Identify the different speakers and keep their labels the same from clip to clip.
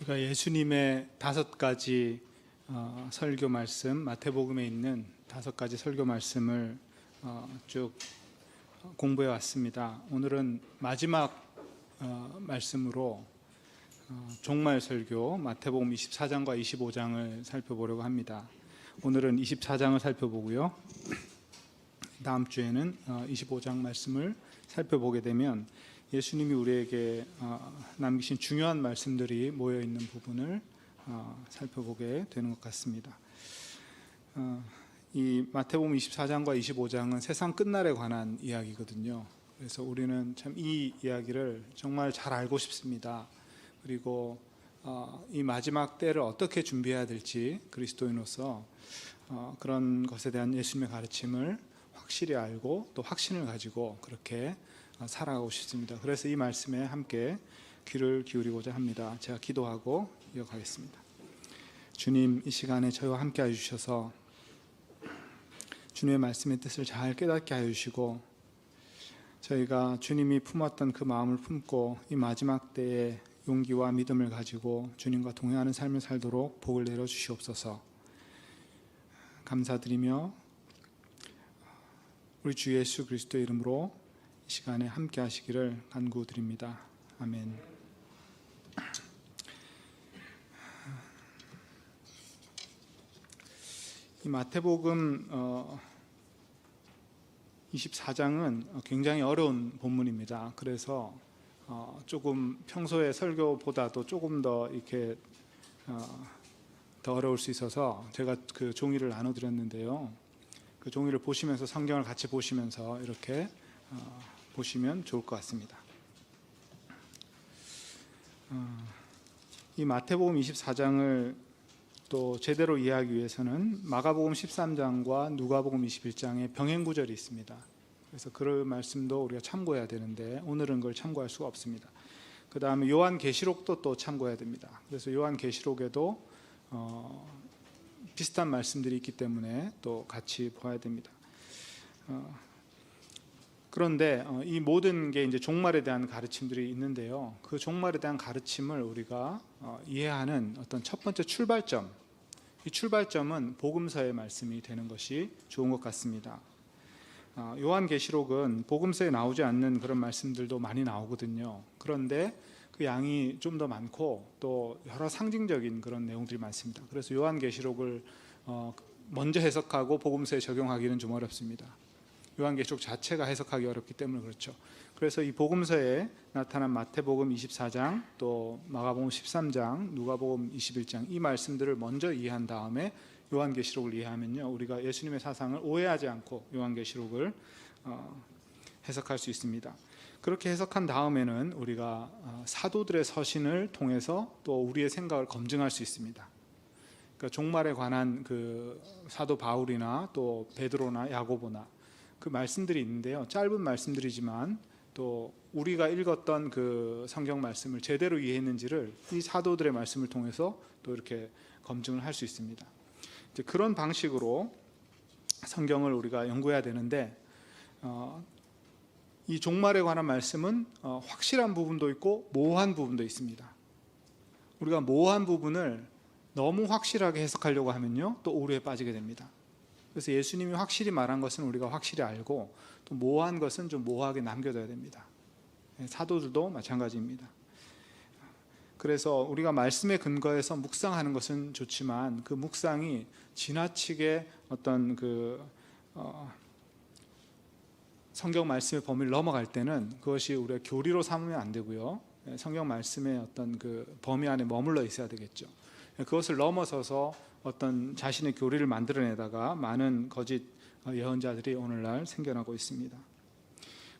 Speaker 1: 우리가 예수님의 5가지 설교 말씀, 마태복음에 있는 5가지 설교 말씀을 쭉 공부해 왔습니다. 오늘은 마지막 말씀으로 종말 설교 마태복음 24장과 25장을 살펴보려고 합니다. 오늘은 24장을 살펴보고요. 다음 주에는 25장 말씀을 살펴보게 되면 예수님이 우리에게 남기신 중요한 말씀들이 모여 있는 부분을 살펴보게 되는 것 같습니다. 이 마태복음 24장과 25장은 세상 끝날에 관한 이야기거든요. 그래서 우리는 참 이 이야기를 정말 잘 알고 싶습니다. 그리고 이 마지막 때를 어떻게 준비해야 될지 그리스도인으로서 그런 것에 대한 예수님의 가르침을 확실히 알고 또 확신을 가지고 그렇게 살아가고 싶습니다. 그래서 이 말씀에 함께 귀를 기울이고자 합니다. 제가 기도하고 이어가겠습니다. 주님, 이 시간에 저희와 함께 해주셔서 주님의 말씀의 뜻을 잘 깨닫게 하여 주시고, 저희가 주님이 품었던 그 마음을 품고 이 마지막 때에 용기와 믿음을 가지고 주님과 동행하는 삶을 살도록 복을 내려 주시옵소서. 감사드리며 우리 주 예수 그리스도의 이름으로 이 시간에 함께 하시기를 간구드립니다. 아멘. 이 마태복음 24장은 굉장히 어려운 본문입니다. 그래서 조금 평소의 설교보다도 조금 더 이렇게 더 어려울 수 있어서 제가 그 종이를 나눠드렸는데요. 그 종이를 보시면서 성경을 같이 보시면서 이렇게 보시면 좋을 것 같습니다. 이 마태복음 24장을 또 제대로 이해하기 위해서는 마가복음 13장과 누가복음 21장에 병행 구절이 있습니다. 그래서 그 말씀도 우리가 참고해야 되는데 오늘은 그걸 참고할 수가 없습니다. 그 다음에 요한계시록도 또 참고해야 됩니다. 그래서 요한계시록에도 비슷한 말씀들이 있기 때문에 또 같이 봐야 됩니다. 그런데 이 모든 게 이제 종말에 대한 가르침들이 있는데요. 그 종말에 대한 가르침을 우리가 이해하는 어떤 첫 번째 출발점, 이 출발점은 복음서의 말씀이 되는 것이 좋은 것 같습니다. 요한계시록은 복음서에 나오지 않는 그런 말씀들도 많이 나오거든요. 그런데 그 양이 좀 더 많고 또 여러 상징적인 그런 내용들이 많습니다. 그래서 요한계시록을 먼저 해석하고 복음서에 적용하기는 좀 어렵습니다. 요한계시록 자체가 해석하기 어렵기 때문에 그렇죠. 그래서 이 복음서에 나타난 마태복음 24장, 또 마가복음 13장, 누가복음 21장 이 말씀들을 먼저 이해한 다음에 요한계시록을 이해하면요, 우리가 예수님의 사상을 오해하지 않고 요한계시록을 해석할 수 있습니다. 그렇게 해석한 다음에는 우리가 사도들의 서신을 통해서 또 우리의 생각을 검증할 수 있습니다. 그러니까 종말에 관한 그 사도 바울이나 또 베드로나 야고보나 그 말씀들이 있는데요. 짧은 말씀들이지만 또 우리가 읽었던 그 성경 말씀을 제대로 이해했는지를 이 사도들의 말씀을 통해서 또 이렇게 검증을 할 수 있습니다. 이제 그런 방식으로 성경을 우리가 연구해야 되는데 이 종말에 관한 말씀은 확실한 부분도 있고 모호한 부분도 있습니다. 우리가 모호한 부분을 너무 확실하게 해석하려고 하면요, 또 오류에 빠지게 됩니다. 그래서 예수님이 확실히 말한 것은 우리가 확실히 알고 또 모호한 것은 좀 모호하게 남겨둬야 됩니다. 사도들도 마찬가지입니다. 그래서 우리가 말씀에 근거해서 묵상하는 것은 좋지만 그 묵상이 지나치게 어떤 그 성경 말씀의 범위를 넘어갈 때는 그것이 우리가 교리로 삼으면 안 되고요. 성경 말씀의 어떤 그 범위 안에 머물러 있어야 되겠죠. 그것을 넘어서서 어떤 자신의 교리를 만들어내다가 많은 거짓 예언자들이 오늘날 생겨나고 있습니다.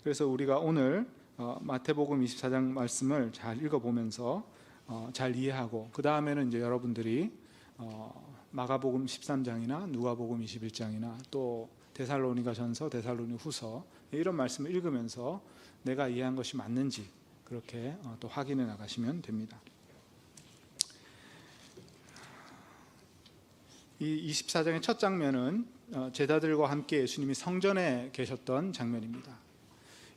Speaker 1: 그래서 우리가 오늘 마태복음 24장 말씀을 잘 읽어보면서 잘 이해하고 그 다음에는 이제 여러분들이 마가복음 13장이나 누가복음 21장이나 또 데살로니가전서, 데살로니후서 이런 말씀을 읽으면서 내가 이해한 것이 맞는지 그렇게 또 확인해 나가시면 됩니다. 이 24장의 첫 장면은 제자들과 함께 예수님이 성전에 계셨던 장면입니다.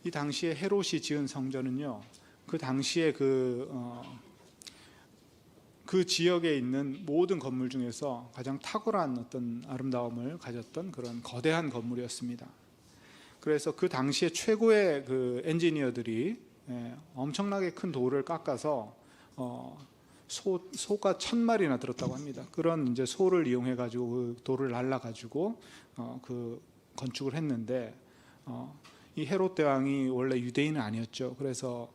Speaker 1: 이 당시에 헤롯이 지은 성전은요, 그 당시에 그 지역에 있는 모든 건물 중에서 가장 탁월한 어떤 아름다움을 가졌던 그런 거대한 건물이었습니다. 그래서 그 당시에 최고의 그 엔지니어들이 엄청나게 큰 돌을 깎아서 소가 1000마리나 들었다고 합니다. 그런 이제 소를 이용해 가지고 그 돌을 날라 가지고 그 건축을 했는데, 이 헤롯 대왕이 원래 유대인은 아니었죠. 그래서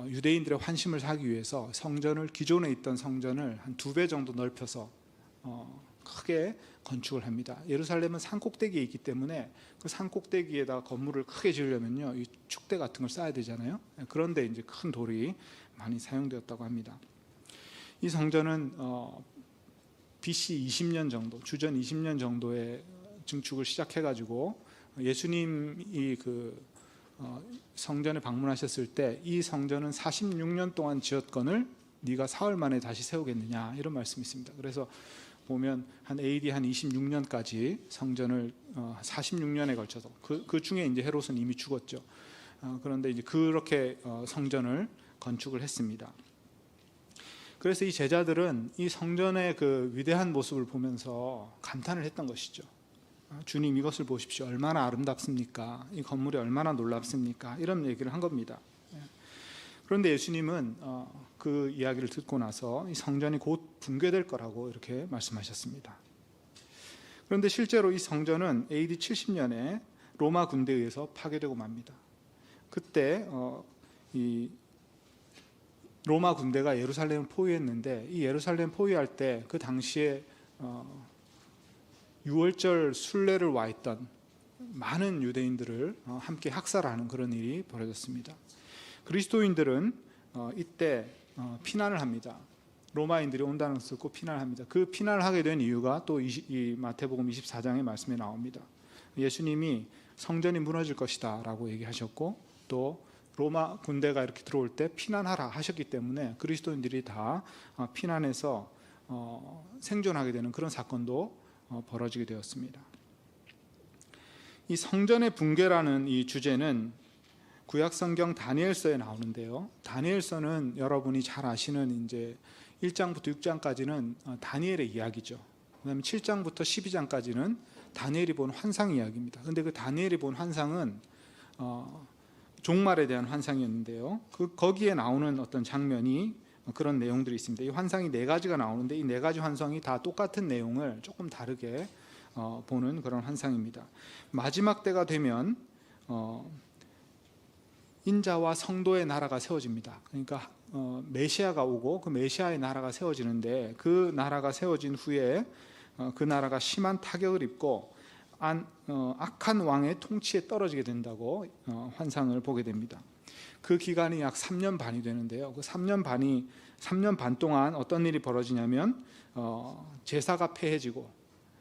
Speaker 1: 유대인들의 환심을 사기 위해서 기존에 있던 성전을 한 2배 정도 넓혀서 크게 건축을 합니다. 예루살렘은 산꼭대기에 있기 때문에 그 산꼭대기에다가 건물을 크게 지으려면요, 이 축대 같은 걸 쌓아야 되잖아요. 그런데 이제 큰 돌이 많이 사용되었다고 합니다. 이 성전은 BC 20년 정도, 주전 20년 정도에 증축을 시작해가지고 예수님이 그 성전에 방문하셨을 때 이 성전은 46년 동안 지었건을 네가 사흘 만에 다시 세우겠느냐, 이런 말씀이 있습니다. 그래서 보면 한 AD 한 26년까지 성전을 46년에 걸쳐서 그 중에 이제 헤롯은 이미 죽었죠. 그런데 이제 그렇게 성전을 건축을 했습니다. 그래서 이 제자들은 이 성전의 그 위대한 모습을 보면서 감탄을 했던 것이죠. 주님, 이것을 보십시오. 얼마나 아름답습니까? 이 건물이 얼마나 놀랍습니까? 이런 얘기를 한 겁니다. 그런데 예수님은 그 이야기를 듣고 나서 이 성전이 곧 붕괴될 거라고 이렇게 말씀하셨습니다. 그런데 실제로 이 성전은 AD 70년에 로마 군대에 의해서 파괴되고 맙니다. 그때 이 로마 군대가 예루살렘을 포위했는데, 이 예루살렘 포위할 때 그 당시에 유월절 순례를 와 있던 많은 유대인들을 함께 학살하는 그런 일이 벌어졌습니다. 그리스도인들은 이때 피난을 합니다. 로마인들이 온다는 것을 듣고 피난을 합니다. 그 피난을 하게 된 이유가 또 이 마태복음 24장의 말씀에 나옵니다. 예수님이 성전이 무너질 것이다 라고 얘기하셨고, 또 로마 군대가 이렇게 들어올 때 피난하라 하셨기 때문에 그리스도인들이 다 피난해서 생존하게 되는 그런 사건도 벌어지게 되었습니다. 이 성전의 붕괴라는 이 주제는 구약성경 다니엘서에 나오는데요. 다니엘서는 여러분이 잘 아시는 이제 1장부터 6장까지는 다니엘의 이야기죠. 그다음에 7장부터 12장까지는 다니엘이 본 환상 이야기입니다. 그런데 그 다니엘이 본 환상은 종말에 대한 환상이었는데요. 거기에 나오는 어떤 장면이 그런 내용들이 있습니다. 이 환상이 4가지가 나오는데 이 4가지 환상이 다 똑같은 내용을 조금 다르게 보는 그런 환상입니다. 마지막 때가 되면 인자와 성도의 나라가 세워집니다. 그러니까 메시아가 오고 그 메시아의 나라가 세워지는데, 그 나라가 세워진 후에 그 나라가 심한 타격을 입고 악한 왕의 통치에 떨어지게 된다고 환상을 보게 됩니다. 그 기간이 약 3년 반이 되는데요. 그 3년 반 동안 어떤 일이 벌어지냐면 제사가 폐해지고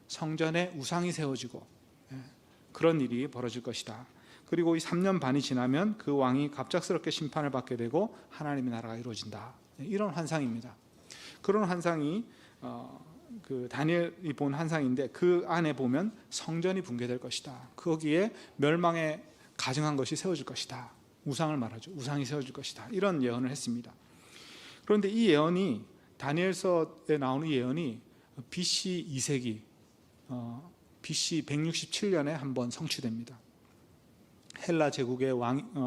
Speaker 1: 성전에 우상이 세워지고 그런 일이 벌어질 것이다. 그리고 이 3년 반이 지나면 그 왕이 갑작스럽게 심판을 받게 되고 하나님의 나라가 이루어진다. 이런 환상입니다. 그런 환상이 그 다니엘이 본 환상인데, 그 안에 보면 성전이 붕괴될 것이다. 거기에 멸망에 가증한 것이 세워질 것이다. 우상을 말하죠. 우상이 세워질 것이다. 이런 예언을 했습니다. 그런데 이 예언이, 다니엘서에 나오는 예언이 BC 2세기 BC 167년에 한번 성취됩니다. 헬라 제국의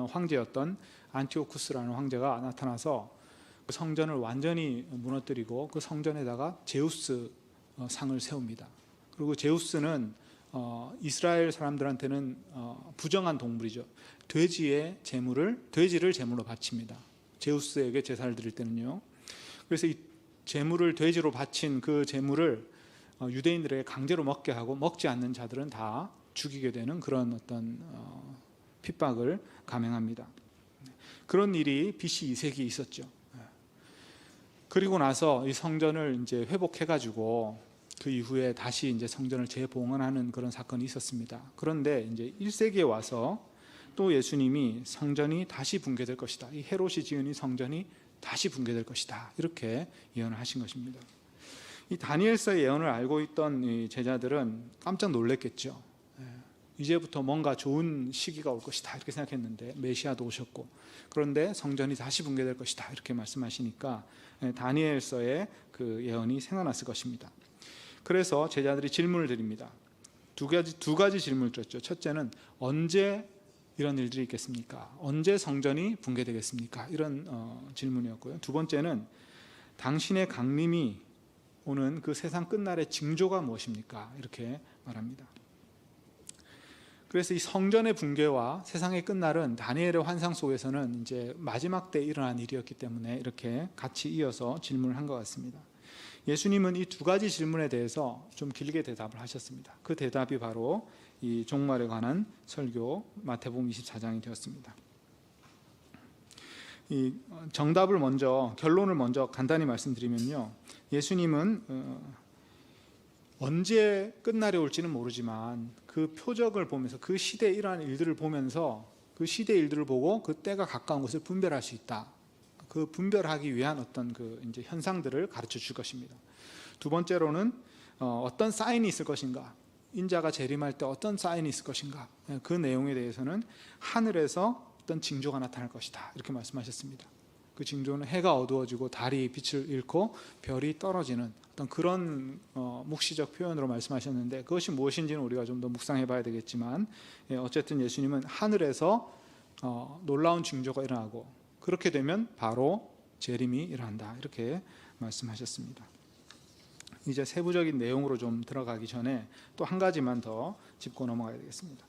Speaker 1: 황제였던 안티오쿠스라는 황제가 나타나서 그 성전을 완전히 무너뜨리고 그 성전에다가 제우스 상을 세웁니다. 그리고 제우스는 이스라엘 사람들한테는 부정한 동물이죠. 돼지를 제물로 바칩니다. 제우스에게 제사를 드릴 때는요. 그래서 이 제물을 돼지로 바친 그 제물을 유대인들에게 강제로 먹게 하고, 먹지 않는 자들은 다 죽이게 되는 그런 어떤 핍박을 감행합니다. 그런 일이 BC 2세기에 있었죠. 그리고 나서 이 성전을 이제 회복해가지고 그 이후에 다시 이제 성전을 재봉헌하는 그런 사건이 있었습니다. 그런데 이제 1세기에 와서 또 예수님이 성전이 다시 붕괴될 것이다. 이 헤롯이 지은 이 성전이 다시 붕괴될 것이다. 이렇게 예언을 하신 것입니다. 이 다니엘서의 예언을 알고 있던 이 제자들은 깜짝 놀랐겠죠. 이제부터 뭔가 좋은 시기가 올 것이다 이렇게 생각했는데 메시아도 오셨고, 그런데 성전이 다시 붕괴될 것이다 이렇게 말씀하시니까 다니엘서의 그 예언이 생각났을 것입니다. 그래서 제자들이 질문을 드립니다. 두 가지 질문을 드렸죠. 첫째는 언제 이런 일들이 있겠습니까? 언제 성전이 붕괴되겠습니까? 이런 질문이었고요. 두 번째는 당신의 강림이 오는 그 세상 끝날의 징조가 무엇입니까? 이렇게 말합니다. 그래서 이 성전의 붕괴와 세상의 끝날은 다니엘의 환상 속에서는 이제 마지막 때 일어난 일이었기 때문에 이렇게 같이 이어서 질문을 한 것 같습니다. 예수님은 이 두 가지 질문에 대해서 좀 길게 대답을 하셨습니다. 그 대답이 바로 이 종말에 관한 설교 마태복음 24장이 되었습니다. 이 정답을 먼저, 결론을 먼저 간단히 말씀드리면요, 예수님은 언제 끝날이 올지는 모르지만 그 표적을 보면서, 그 시대에 일어난 일들을 보면서, 그 시대의 일들을 보고 그 때가 가까운 것을 분별할 수 있다. 그 분별하기 위한 어떤 그 이제 현상들을 가르쳐 줄 것입니다. 두 번째로는 어떤 사인이 있을 것인가, 인자가 재림할 때 어떤 사인이 있을 것인가, 그 내용에 대해서는 하늘에서 어떤 징조가 나타날 것이다 이렇게 말씀하셨습니다. 그 징조는 해가 어두워지고 달이 빛을 잃고 별이 떨어지는 어떤 그런 묵시적 표현으로 말씀하셨는데, 그것이 무엇인지는 우리가 좀 더 묵상해 봐야 되겠지만, 어쨌든 예수님은 하늘에서 놀라운 징조가 일어나고 그렇게 되면 바로 재림이 일어난다 이렇게 말씀하셨습니다. 이제 세부적인 내용으로 좀 들어가기 전에 또 한 가지만 더 짚고 넘어가야 되겠습니다.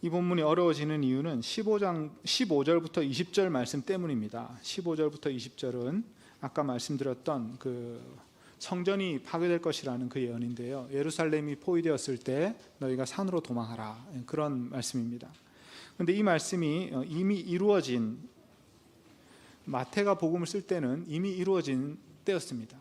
Speaker 1: 이 본문이 어려워지는 이유는 15절부터 20절 말씀 때문입니다. 15절부터 20절은 아까 말씀드렸던 그 성전이 파괴될 것이라는 그 예언인데요, 예루살렘이 포위되었을 때 너희가 산으로 도망하라, 그런 말씀입니다. 그런데 이 말씀이 이미 이루어진, 마태가 복음을 쓸 때는 이미 이루어진 때였습니다.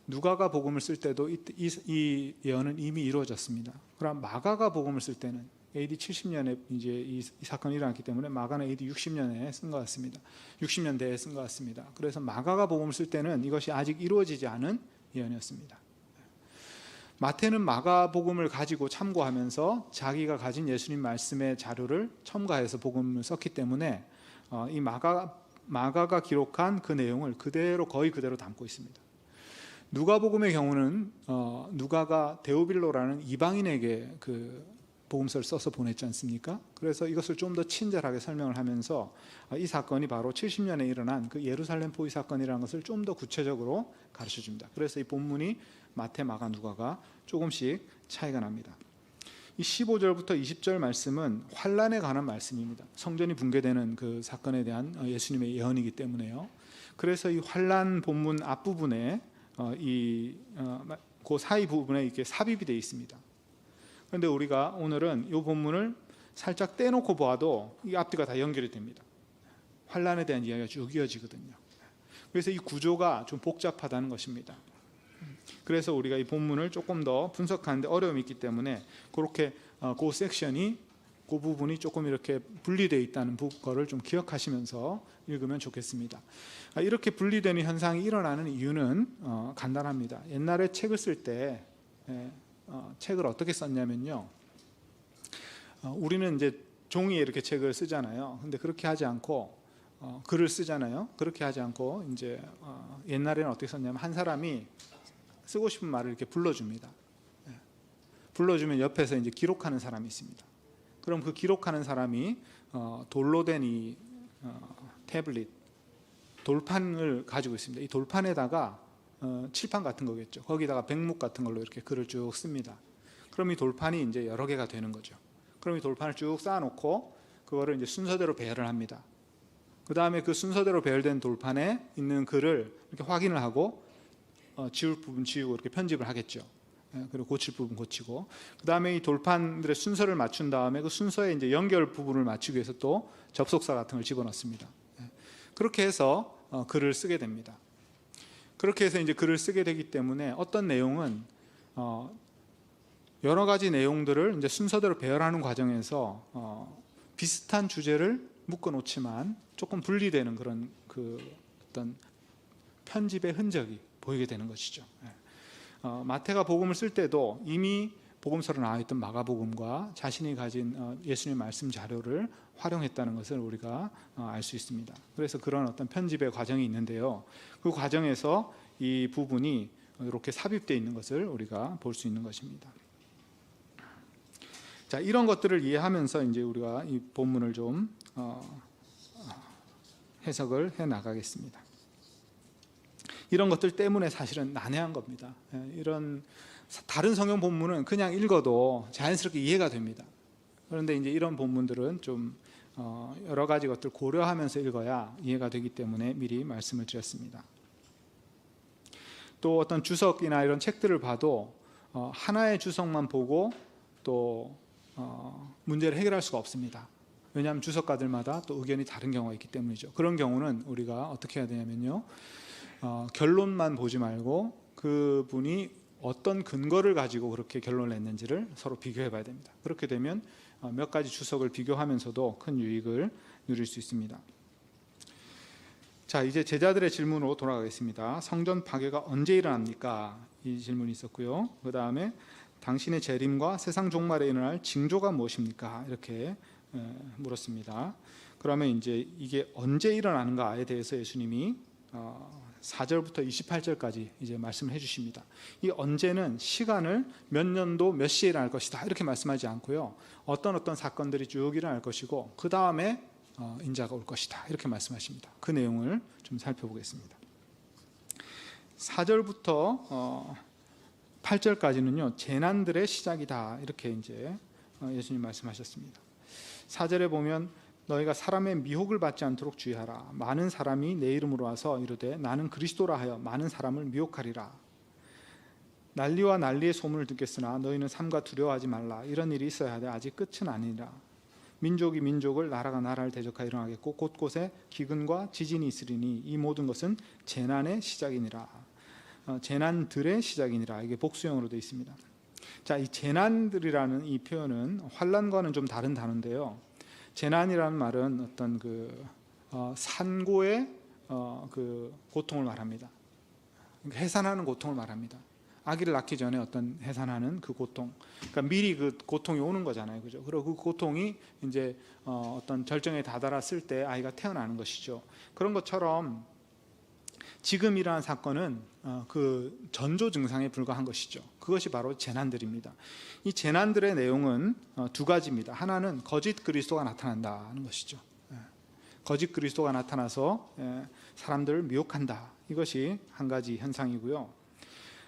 Speaker 1: 누가가 복음을 쓸 때도 이 예언은 이미 이루어졌습니다. 그럼 마가가 복음을 쓸 때는 AD 70년에 이제 이 사건이 일어났기 때문에 마가는 AD 60년에 쓴 것 같습니다. 60년대에 쓴 것 같습니다. 그래서 마가가 복음을 쓸 때는 이것이 아직 이루어지지 않은 예언이었습니다. 마태는 마가 복음을 가지고 참고하면서 자기가 가진 예수님 말씀의 자료를 첨가해서 복음을 썼기 때문에 이 마가가 기록한 그 내용을 거의 그대로 담고 있습니다. 누가복음의 경우는 누가가 데오빌로라는 이방인에게 그 복음서를 써서 보냈지 않습니까? 그래서 이것을 좀 더 친절하게 설명을 하면서 이 사건이 바로 70년에 일어난 그 예루살렘 포위 사건이라는 것을 좀 더 구체적으로 가르쳐 줍니다. 그래서 이 본문이 마태, 마가, 누가가 조금씩 차이가 납니다. 이 15절부터 20절 말씀은 환란에 관한 말씀입니다. 성전이 붕괴되는 그 사건에 대한 예수님의 예언이기 때문에요. 그래서 이 환란 본문 앞부분에 그 사이 부분에 이렇게 삽입이 되어 있습니다. 그런데 우리가 오늘은 이 본문을 살짝 떼놓고 보아도 이 앞뒤가 다 연결이 됩니다. 환란에 대한 이야기가 쭉 이어지거든요. 그래서 이 구조가 좀 복잡하다는 것입니다. 그래서 우리가 이 본문을 조금 더 분석하는데 어려움이 있기 때문에 그렇게 그 섹션이, 그 부분이 조금 이렇게 분리되어 있다는 거를 좀 기억하시면서 읽으면 좋겠습니다. 이렇게 분리되는 현상이 일어나는 이유는 간단합니다. 옛날에 책을 쓸 때 책을 어떻게 썼냐면요, 우리는 이제 종이에 이렇게 책을 쓰잖아요. 근데 그렇게 하지 않고 글을 쓰잖아요. 그렇게 하지 않고 이제 옛날에는 어떻게 썼냐면 한 사람이 쓰고 싶은 말을 이렇게 불러줍니다. 불러주면 옆에서 이제 기록하는 사람이 있습니다. 그럼 그 기록하는 사람이 돌로 된 이 태블릿, 돌판을 가지고 있습니다. 이 돌판에다가 칠판 같은 거겠죠. 거기다가 백목 같은 걸로 이렇게 글을 쭉 씁니다. 그럼 이 돌판이 이제 여러 개가 되는 거죠. 그럼 이 돌판을 쭉 쌓아놓고 그거를 이제 순서대로 배열을 합니다. 그 다음에 그 순서대로 배열된 돌판에 있는 글을 이렇게 확인을 하고 지울 부분 지우고 이렇게 편집을 하겠죠. 그리고 고칠 부분 고치고, 그 다음에 이 돌판들의 순서를 맞춘 다음에 그 순서에 이제 연결 부분을 맞추기 위해서 또 접속사 같은 걸 집어넣습니다. 그렇게 해서 글을 쓰게 됩니다. 그렇게 해서 이제 글을 쓰게 되기 때문에 어떤 내용은 여러 가지 내용들을 이제 순서대로 배열하는 과정에서 비슷한 주제를 묶어 놓지만 조금 분리되는 그런 그 어떤 편집의 흔적이 보이게 되는 것이죠. 마태가 복음을 쓸 때도 이미 복음서로 나와 있던 마가복음과 자신이 가진 예수님의 말씀 자료를 활용했다는 것을 우리가 알 수 있습니다. 그래서 그런 어떤 편집의 과정이 있는데요. 그 과정에서 이 부분이 이렇게 삽입되어 있는 것을 우리가 볼 수 있는 것입니다. 자, 이런 것들을 이해하면서 이제 우리가 이 본문을 좀 해석을 해 나가겠습니다. 이런 것들 때문에 사실은 난해한 겁니다. 이런 다른 성경 본문은 그냥 읽어도 자연스럽게 이해가 됩니다. 그런데 이제 이런 본문들은 좀 여러 가지 것들 고려하면서 읽어야 이해가 되기 때문에 미리 말씀을 드렸습니다. 또 어떤 주석이나 이런 책들을 봐도 하나의 주석만 보고 또 문제를 해결할 수가 없습니다. 왜냐하면 주석가들마다 또 의견이 다른 경우가 있기 때문이죠. 그런 경우는 우리가 어떻게 해야 되냐면요, 결론만 보지 말고 그분이 어떤 근거를 가지고 그렇게 결론을 냈는지를 서로 비교해 봐야 됩니다. 그렇게 되면 몇 가지 주석을 비교하면서도 큰 유익을 누릴 수 있습니다. 자, 이제 제자들의 질문으로 돌아가겠습니다. 성전 파괴가 언제 일어납니까? 이 질문이 있었고요. 그 다음에 당신의 재림과 세상 종말에 일어날 징조가 무엇입니까? 이렇게 물었습니다. 그러면 이제 이게 언제 일어나는가에 대해서 예수님이 4절부터 28절까지 이제 말씀을 해주십니다. 이 언제는 시간을 몇 년도 몇 시에 일어날 것이다 이렇게 말씀하지 않고요, 어떤 사건들이 쭉 일어날 것이고 그 다음에 인자가 올 것이다 이렇게 말씀하십니다. 그 내용을 좀 살펴보겠습니다. 4절부터 8절까지는요 재난들의 시작이다 이렇게 이제 예수님 말씀하셨습니다. 4절에 보면 너희가 사람의 미혹을 받지 않도록 주의하라. 많은 사람이 내 이름으로 와서 이르되 나는 그리스도라 하여 많은 사람을 미혹하리라. 난리와 난리의 소문을 듣겠으나 너희는 삼가 두려워하지 말라. 이런 일이 있어야 하되 아직 끝은 아니라. 민족이 민족을, 나라가 나라를 대적하여 일어나겠고 곳곳에 기근과 지진이 있으리니 이 모든 것은 재난의 시작이니라. 재난들의 시작이니라. 이게 복수형으로 되어 있습니다. 자, 이 재난들이라는 이 표현은 환난과는 좀 다른 단어인데요. 재난이라는 말은 어떤 산고의 그 고통을 말합니다. 해산하는 고통을 말합니다. 아기를 낳기 전에 어떤 해산하는 그 고통, 그러니까 미리 그 고통이 오는 거잖아요, 그죠? 그리고 그 고통이 이제 어떤 절정에 다다랐을 때 아이가 태어나는 것이죠. 그런 것처럼 지금 일어난 사건은 그 전조 증상에 불과한 것이죠. 그것이 바로 재난들입니다. 이 재난들의 내용은 두 가지입니다. 하나는 거짓 그리스도가 나타난다는 것이죠. 거짓 그리스도가 나타나서 사람들을 미혹한다. 이것이 한 가지 현상이고요.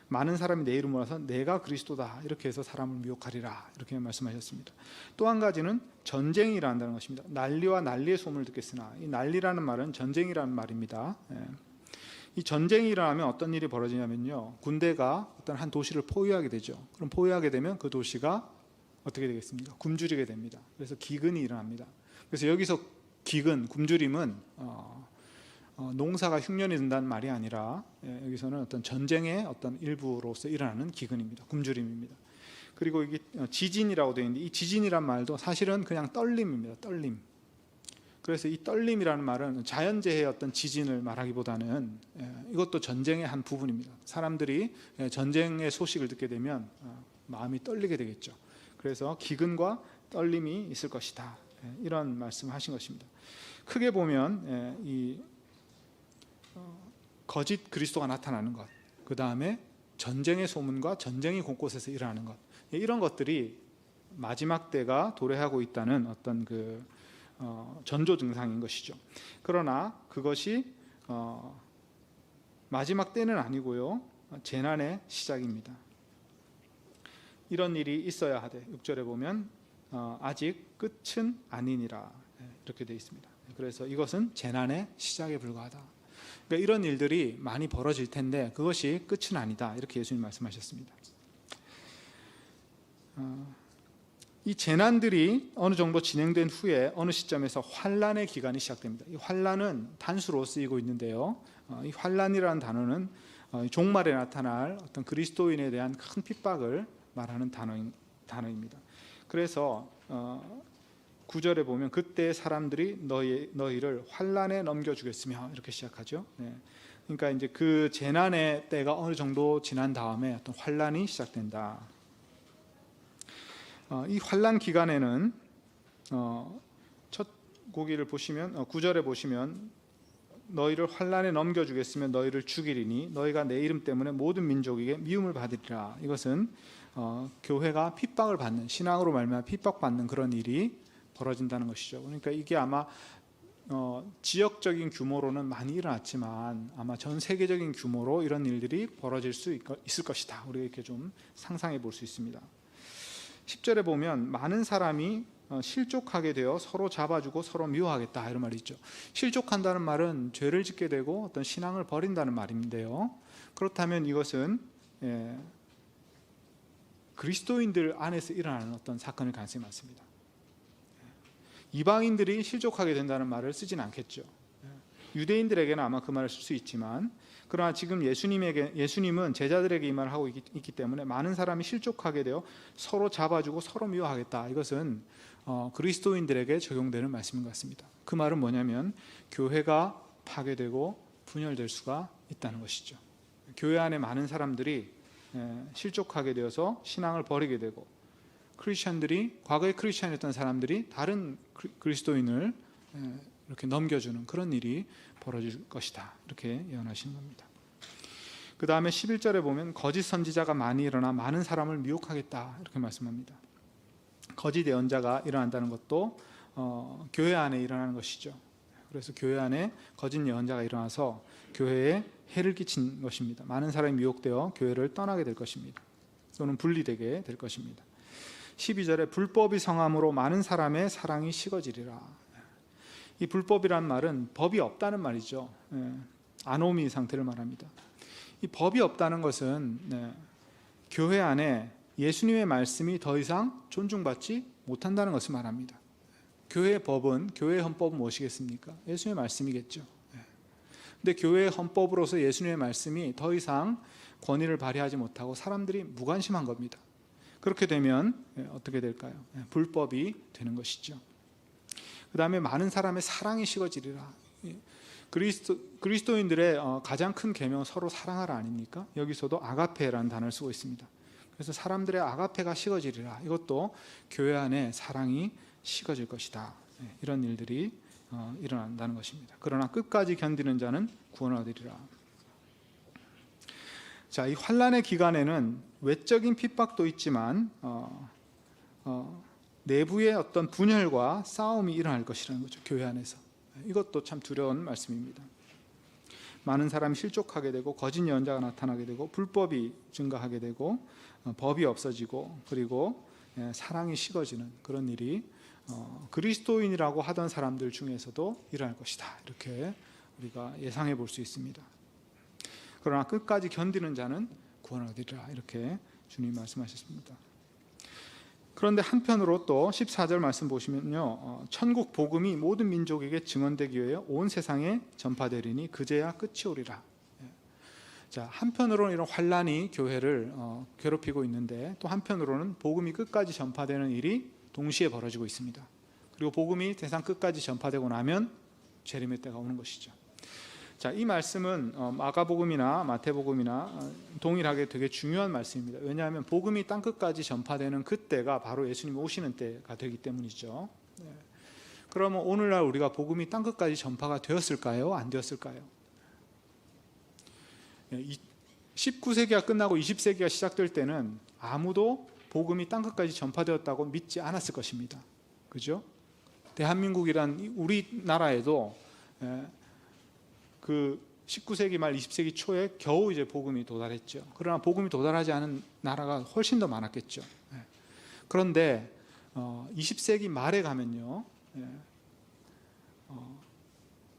Speaker 1: 많은 사람이 내 이름으로 와서 내가 그리스도다 이렇게 해서 사람을 미혹하리라 이렇게 말씀하셨습니다. 또 한 가지는 전쟁이 일어난다는 것입니다. 난리와 난리의 소문을 듣겠으나, 이 난리라는 말은 전쟁이라는 말입니다. 이 전쟁이 일어나면 어떤 일이 벌어지냐면요, 군대가 어떤 한 도시를 포위하게 되죠. 그럼 포위하게 되면 그 도시가 어떻게 되겠습니까? 굶주리게 됩니다. 그래서 기근이 일어납니다. 그래서 여기서 기근, 굶주림은 농사가 흉년이 든다는 말이 아니라 여기서는 어떤 전쟁의 어떤 일부로서 일어나는 기근입니다. 굶주림입니다. 그리고 이게 지진이라고 되어 있는데 이 지진이란 말도 사실은 그냥 떨림입니다. 떨림. 그래서 이 떨림이라는 말은 자연재해의 어떤 지진을 말하기보다는 이것도 전쟁의 한 부분입니다. 사람들이 전쟁의 소식을 듣게 되면 마음이 떨리게 되겠죠. 그래서 기근과 떨림이 있을 것이다. 이런 말씀을 하신 것입니다. 크게 보면 이 거짓 그리스도가 나타나는 것, 그 다음에 전쟁의 소문과 전쟁이 곳곳에서 일어나는 것, 이런 것들이 마지막 때가 도래하고 있다는 어떤 전조 증상인 것이죠. 그러나 그것이 마지막 때는 아니고요, 재난의 시작입니다. 이런 일이 있어야 하되 6절에 보면 아직 끝은 아니니라 이렇게 되어 있습니다. 그래서 이것은 재난의 시작에 불과하다. 그러니까 이런 일들이 많이 벌어질 텐데 그것이 끝은 아니다 이렇게 예수님 말씀하셨습니다. 이 재난들이 어느 정도 진행된 후에 어느 시점에서 환난의 기간이 시작됩니다. 이 환난은 단수로 쓰이고 있는데요, 이 환난이라는 단어는 종말에 나타날 어떤 그리스도인에 대한 큰 핍박을 말하는 단어입니다. 그래서 9절에 보면 그때 사람들이 너희를 환난에 넘겨주겠으며 이렇게 시작하죠. 그러니까 이제 그 재난의 때가 어느 정도 지난 다음에 어떤 환난이 시작된다. 이 환난 기간에는 첫 고기를 보시면 9절에 보시면 너희를 환난에 넘겨주겠으면 너희를 죽이리니 너희가 내 이름 때문에 모든 민족에게 미움을 받으리라. 이것은 교회가 핍박을 받는, 신앙으로 말미암아 핍박받는 그런 일이 벌어진다는 것이죠. 그러니까 이게 아마 지역적인 규모로는 많이 일어났지만 아마 전 세계적인 규모로 이런 일들이 벌어질 수 있을 것이다. 우리가 이렇게 좀 상상해 볼 수 있습니다. 10절에 보면 많은 사람이 실족하게 되어 서로 잡아주고 서로 미워하겠다 이런 말이 있죠. 실족한다는 말은 죄를 짓게 되고 어떤 신앙을 버린다는 말인데요. 그렇다면 이것은 그리스도인들 안에서 일어나는 어떤 사건일 가능성이 많습니다. 이방인들이 실족하게 된다는 말을 쓰진 않겠죠. 유대인들에게는 아마 그 말을 쓸 수 있지만, 그러나 지금 예수님은 제자들에게 이 말을 하고 있기 때문에 많은 사람이 실족하게 되어 서로 잡아주고 서로 미워하겠다. 이것은 그리스도인들에게 적용되는 말씀인 것 같습니다. 그 말은 뭐냐면 교회가 파괴되고 분열될 수가 있다는 것이죠. 교회 안에 많은 사람들이 실족하게 되어서 신앙을 버리게 되고, 크리스천들이, 과거에 크리스천이었던 사람들이 다른 그리스도인을 이렇게 넘겨주는 그런 일이 벌어질 것이다, 이렇게 예언하시는 겁니다. 그 다음에 11절에 보면 거짓 선지자가 많이 일어나 많은 사람을 미혹하겠다, 이렇게 말씀합니다. 거짓 예언자가 일어난다는 것도 교회 안에 일어나는 것이죠. 그래서 교회 안에 거짓 예언자가 일어나서 교회에 해를 끼친 것입니다. 많은 사람이 미혹되어 교회를 떠나게 될 것입니다. 또는 분리되게 될 것입니다. 12절에 불법이 성함으로 많은 사람의 사랑이 식어지리라. 이 불법이란 말은 법이 없다는 말이죠. 아노미 상태를 말합니다. 이 법이 없다는 것은 교회 안에 예수님의 말씀이 더 이상 존중받지 못한다는 것을 말합니다. 교회의 법은, 교회의 헌법은 무엇이겠습니까? 예수님의 말씀이겠죠. 근데 교회의 헌법으로서 예수님의 말씀이 더 이상 권위를 발휘하지 못하고 사람들이 무관심한 겁니다. 그렇게 되면 어떻게 될까요? 불법이 되는 것이죠. 그 다음에 많은 사람의 사랑이 식어지리라. 그리스도인들의 가장 큰 계명은 서로 사랑하라 아닙니까? 여기서도 아가페라는 단어를 쓰고 있습니다. 그래서 사람들의 아가페가 식어지리라. 이것도 교회 안에 사랑이 식어질 것이다. 이런 일들이 일어난다는 것입니다. 그러나 끝까지 견디는 자는 구원을 얻으리라. 자, 이 환난의 기간에는 외적인 핍박도 있지만 내부의 어떤 분열과 싸움이 일어날 것이라는 거죠. 교회 안에서. 이것도 참 두려운 말씀입니다. 많은 사람이 실족하게 되고 거짓 예언자가 나타나게 되고 불법이 증가하게 되고 법이 없어지고 그리고 사랑이 식어지는 그런 일이 그리스도인이라고 하던 사람들 중에서도 일어날 것이다. 이렇게 우리가 예상해 볼 수 있습니다. 그러나 끝까지 견디는 자는 구원을 얻으리라. 이렇게 주님이 말씀하셨습니다. 그런데 한편으로 또 14절 말씀 보시면요, 천국 복음이 모든 민족에게 증언되기 위해 온 세상에 전파되리니 그제야 끝이 오리라. 자, 한편으로는 이런 환난이 교회를 괴롭히고 있는데 또 한편으로는 복음이 끝까지 전파되는 일이 동시에 벌어지고 있습니다. 그리고 복음이 세상 끝까지 전파되고 나면 재림의 때가 오는 것이죠. 자, 이 말씀은 마가복음이나 마태복음이나 동일하게 되게 중요한 말씀입니다. 왜냐하면 복음이 땅 끝까지 전파되는 그때가 바로 예수님 오시는 때가 되기 때문이죠. 그러면 오늘날 우리가 복음이 땅 끝까지 전파가 되었을까요? 안 되었을까요? 19세기가 끝나고 20세기가 시작될 때는 아무도 복음이 땅 끝까지 전파되었다고 믿지 않았을 것입니다. 그죠? 대한민국이란 우리나라에도 그 19세기 말 20세기 초에 겨우 이제 복음이 도달했죠. 그러나 복음이 도달하지 않은 나라가 훨씬 더 많았겠죠. 그런데 20세기 말에 가면요,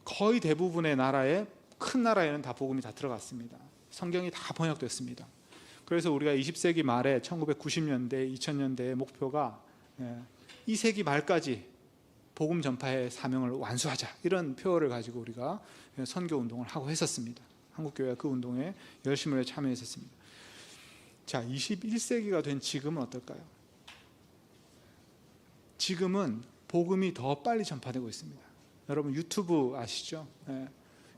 Speaker 1: 거의 대부분의 나라에, 큰 나라에는 다 복음이 다 들어갔습니다. 성경이 다 번역됐습니다. 그래서 우리가 20세기 말에 1990년대, 2000년대의 목표가 이 세기 말까지 복음 전파의 사명을 완수하자, 이런 표어를 가지고 우리가 선교 운동을 하고 했었습니다. 한국교회가 그 운동에 열심히 참여했었습니다. 자, 21세기가 된 지금은 어떨까요? 지금은 복음이 더 빨리 전파되고 있습니다. 여러분 유튜브 아시죠?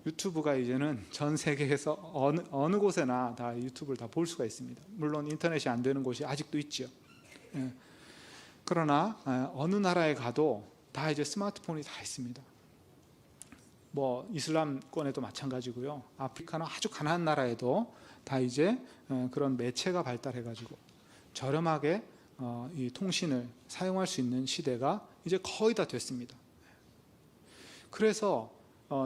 Speaker 1: 유튜브가 이제는 전 세계에서 어느 곳에나 다 유튜브를 다 볼 수가 있습니다. 물론 인터넷이 안 되는 곳이 아직도 있죠. 그러나 어느 나라에 가도 다 이제 스마트폰이 다 있습니다. 뭐 이슬람권에도 마찬가지고요. 아프리카나 아주 가난한 나라에도 다 이제 그런 매체가 발달해가지고 저렴하게 이 통신을 사용할 수 있는 시대가 이제 거의 다 됐습니다. 그래서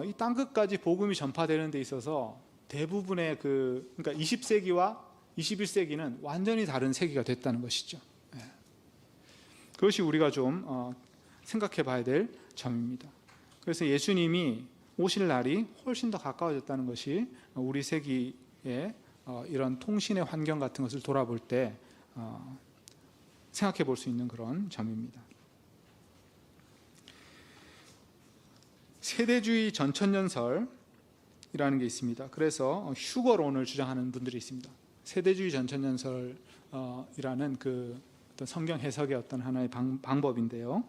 Speaker 1: 이 땅끝까지 복음이 전파되는 데 있어서 대부분의 그러니까 20세기와 21세기는 완전히 다른 세기가 됐다는 것이죠. 그것이 우리가 좀 생각해 봐야 될 점입니다. 그래서 예수님이 오실 날이 훨씬 더 가까워졌다는 것이 우리 세기의 이런 통신의 환경 같은 것을 돌아볼 때 생각해 볼 수 있는 그런 점입니다. 세대주의 전천년설이라는 게 있습니다. 그래서 휴거론을 주장하는 분들이 있습니다. 세대주의 전천년설이라는 그 어떤 성경 해석의 어떤 하나의 방법인데요.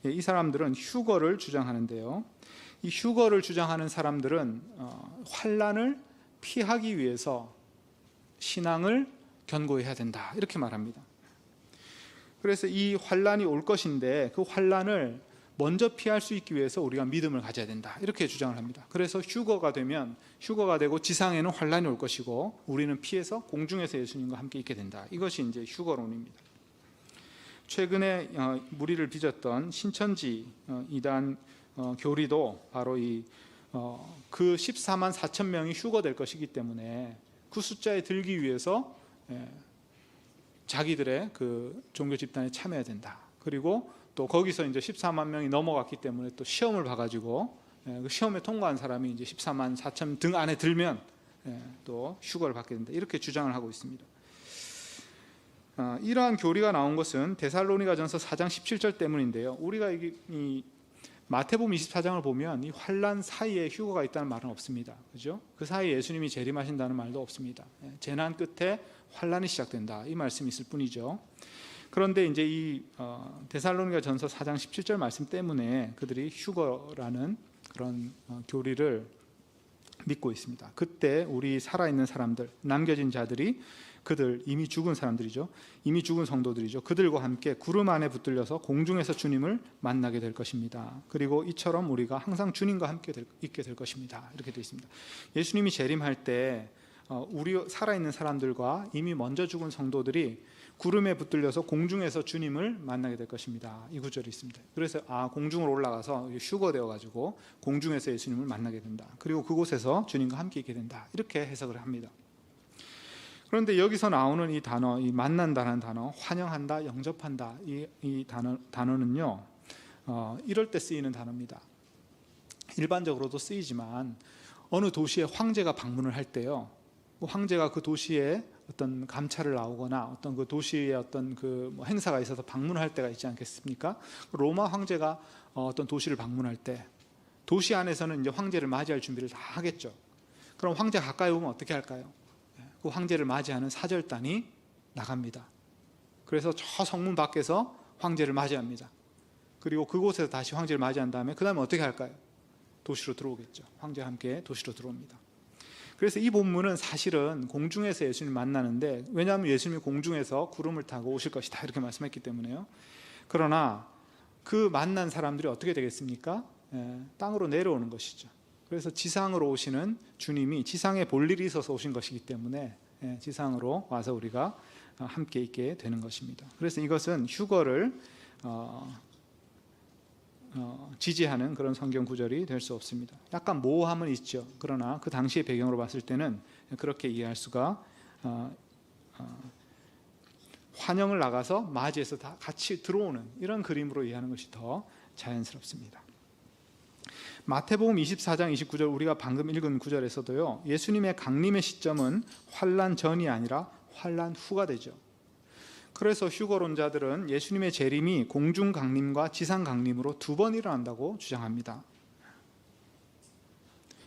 Speaker 1: 이 사람들은 휴거를 주장하는데요. 이 휴거를 주장하는 사람들은 환난을 피하기 위해서 신앙을 견고해야 된다 이렇게 말합니다. 그래서 이 환난이 올 것인데 그 환난을 먼저 피할 수 있기 위해서 우리가 믿음을 가져야 된다 이렇게 주장을 합니다. 그래서 휴거가 되고 지상에는 환난이 올 것이고 우리는 피해서 공중에서 예수님과 함께 있게 된다. 이것이 이제 휴거론입니다. 최근에 무리를 빚었던 신천지 이단 교리도 바로 그 14만 4천 명이 휴거될 것이기 때문에 그 숫자에 들기 위해서 자기들의 그 종교 집단에 참여해야 된다. 그리고 또 거기서 이제 14만 명이 넘어갔기 때문에 또 시험을 봐가지고 그 시험에 통과한 사람이 이제 14만 4천 등 안에 들면 또 휴거를 받게 된다. 이렇게 주장을 하고 있습니다. 이러한 교리가 나온 것은 데살로니가전서 4장 17절 때문인데요. 우리가 이 마태복음 24장을 보면 이 환난 사이에 휴거가 있다는 말은 없습니다. 그죠? 그 사이에 예수님이 재림하신다는 말도 없습니다. 재난 끝에 환난이 시작된다. 이 말씀이 있을 뿐이죠. 그런데 이제 이 데살로니가전서 4장 17절 말씀 때문에 그들이 휴거라는 그런 교리를 믿고 있습니다. 그때 우리 살아있는 사람들, 남겨진 자들이 그들 이미 죽은 사람들이죠. 이미 죽은 성도들이죠. 그들과 함께 구름 안에 붙들려서 공중에서 주님을 만나게 될 것입니다. 그리고 이처럼 우리가 항상 주님과 함께 있게 될 것입니다. 이렇게 되어 있습니다. 예수님이 재림할 때 우리 살아있는 사람들과 이미 먼저 죽은 성도들이 구름에 붙들려서 공중에서 주님을 만나게 될 것입니다. 이 구절이 있습니다. 그래서 공중으로 올라가서 휴거되어 가지고 공중에서 예수님을 만나게 된다. 그리고 그곳에서 주님과 함께 있게 된다. 이렇게 해석을 합니다. 그런데 여기서 나오는 이 단어, 이 만난다는 단어, 환영한다, 영접한다, 이 단어는요, 이럴 때 쓰이는 단어입니다. 일반적으로도 쓰이지만 어느 도시에 황제가 방문을 할 때요, 황제가 그 도시에 어떤 감찰을 나오거나 어떤 그 도시에 어떤 그 행사가 있어서 방문할 때가 있지 않겠습니까? 로마 황제가 어떤 도시를 방문할 때 도시 안에서는 이제 황제를 맞이할 준비를 다 하겠죠. 그럼 황제 가까이 오면 어떻게 할까요? 그 황제를 맞이하는 사절단이 나갑니다. 그래서 저 성문 밖에서 황제를 맞이합니다. 그리고 그곳에서 다시 황제를 맞이한 다음에 그 다음에 어떻게 할까요? 도시로 들어오겠죠. 황제와 함께 도시로 들어옵니다. 그래서 이 본문은 사실은 공중에서 예수님을 만나는데, 왜냐하면 예수님이 공중에서 구름을 타고 오실 것이다 이렇게 말씀했기 때문에요. 그러나 그 만난 사람들이 어떻게 되겠습니까? 땅으로 내려오는 것이죠. 그래서 지상으로 오시는 주님이 지상에 볼 일이 있어서 오신 것이기 때문에 지상으로 와서 우리가 함께 있게 되는 것입니다. 그래서 이것은 휴거를 지지하는 그런 성경 구절이 될 수 없습니다. 약간 모호함은 있죠. 그러나 그 당시의 배경으로 봤을 때는 그렇게 이해할 수가, 환영을 나가서 맞이해서 다 같이 들어오는 이런 그림으로 이해하는 것이 더 자연스럽습니다. 마태복음 24장 29절 우리가 방금 읽은 구절에서도요, 예수님의 강림의 시점은 환난 전이 아니라 환난 후가 되죠. 그래서 휴거론자들은 예수님의 재림이 공중 강림과 지상 강림으로 두 번 일어난다고 주장합니다.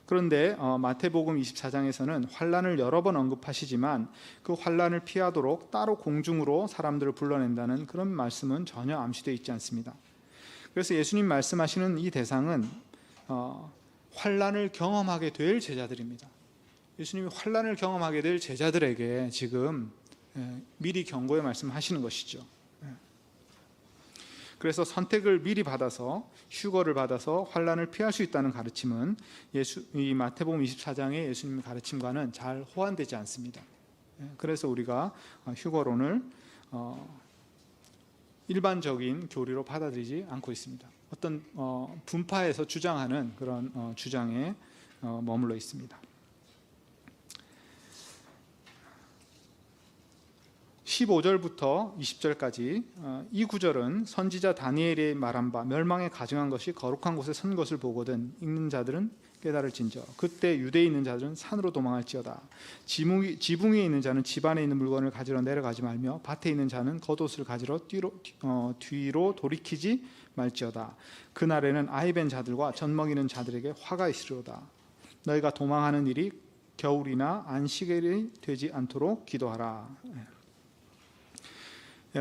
Speaker 1: 그런데 마태복음 24장에서는 환난을 여러 번 언급하시지만 그 환난을 피하도록 따로 공중으로 사람들을 불러낸다는 그런 말씀은 전혀 암시되어 있지 않습니다. 그래서 예수님 말씀하시는 이 대상은 환난을 경험하게 될 제자들입니다. 예수님이 환난을 경험하게 될 제자들에게 지금 미리 경고의 말씀을 하시는 것이죠. 그래서 선택을 미리 받아서 휴거를 받아서 환난을 피할 수 있다는 가르침은 이 마태복음 24장의 예수님의 가르침과는 잘 호환되지 않습니다. 그래서 우리가 휴거론을 일반적인 교리로 받아들이지 않고 있습니다. 어떤 분파에서 주장하는 그런 주장에 머물러 있습니다. 15절부터 20절까지 이 구절은 선지자 다니엘이 말한 바 멸망에 가증한 것이 거룩한 곳에 선 것을 보거든 읽는 자들은 깨달을진저 그때 유대에 있는 자들은 산으로 도망할지어다. 지붕 위에 있는 자는 집 안에 있는 물건을 가지러 내려가지 말며 밭에 있는 자는 겉옷을 가지러 뒤로 돌이키지 말지어다. 그날에는 아이 벤 자들과 젖먹이는 자들에게 화가 있으리로다. 너희가 도망하는 일이 겨울이나 안식일이 되지 않도록 기도하라.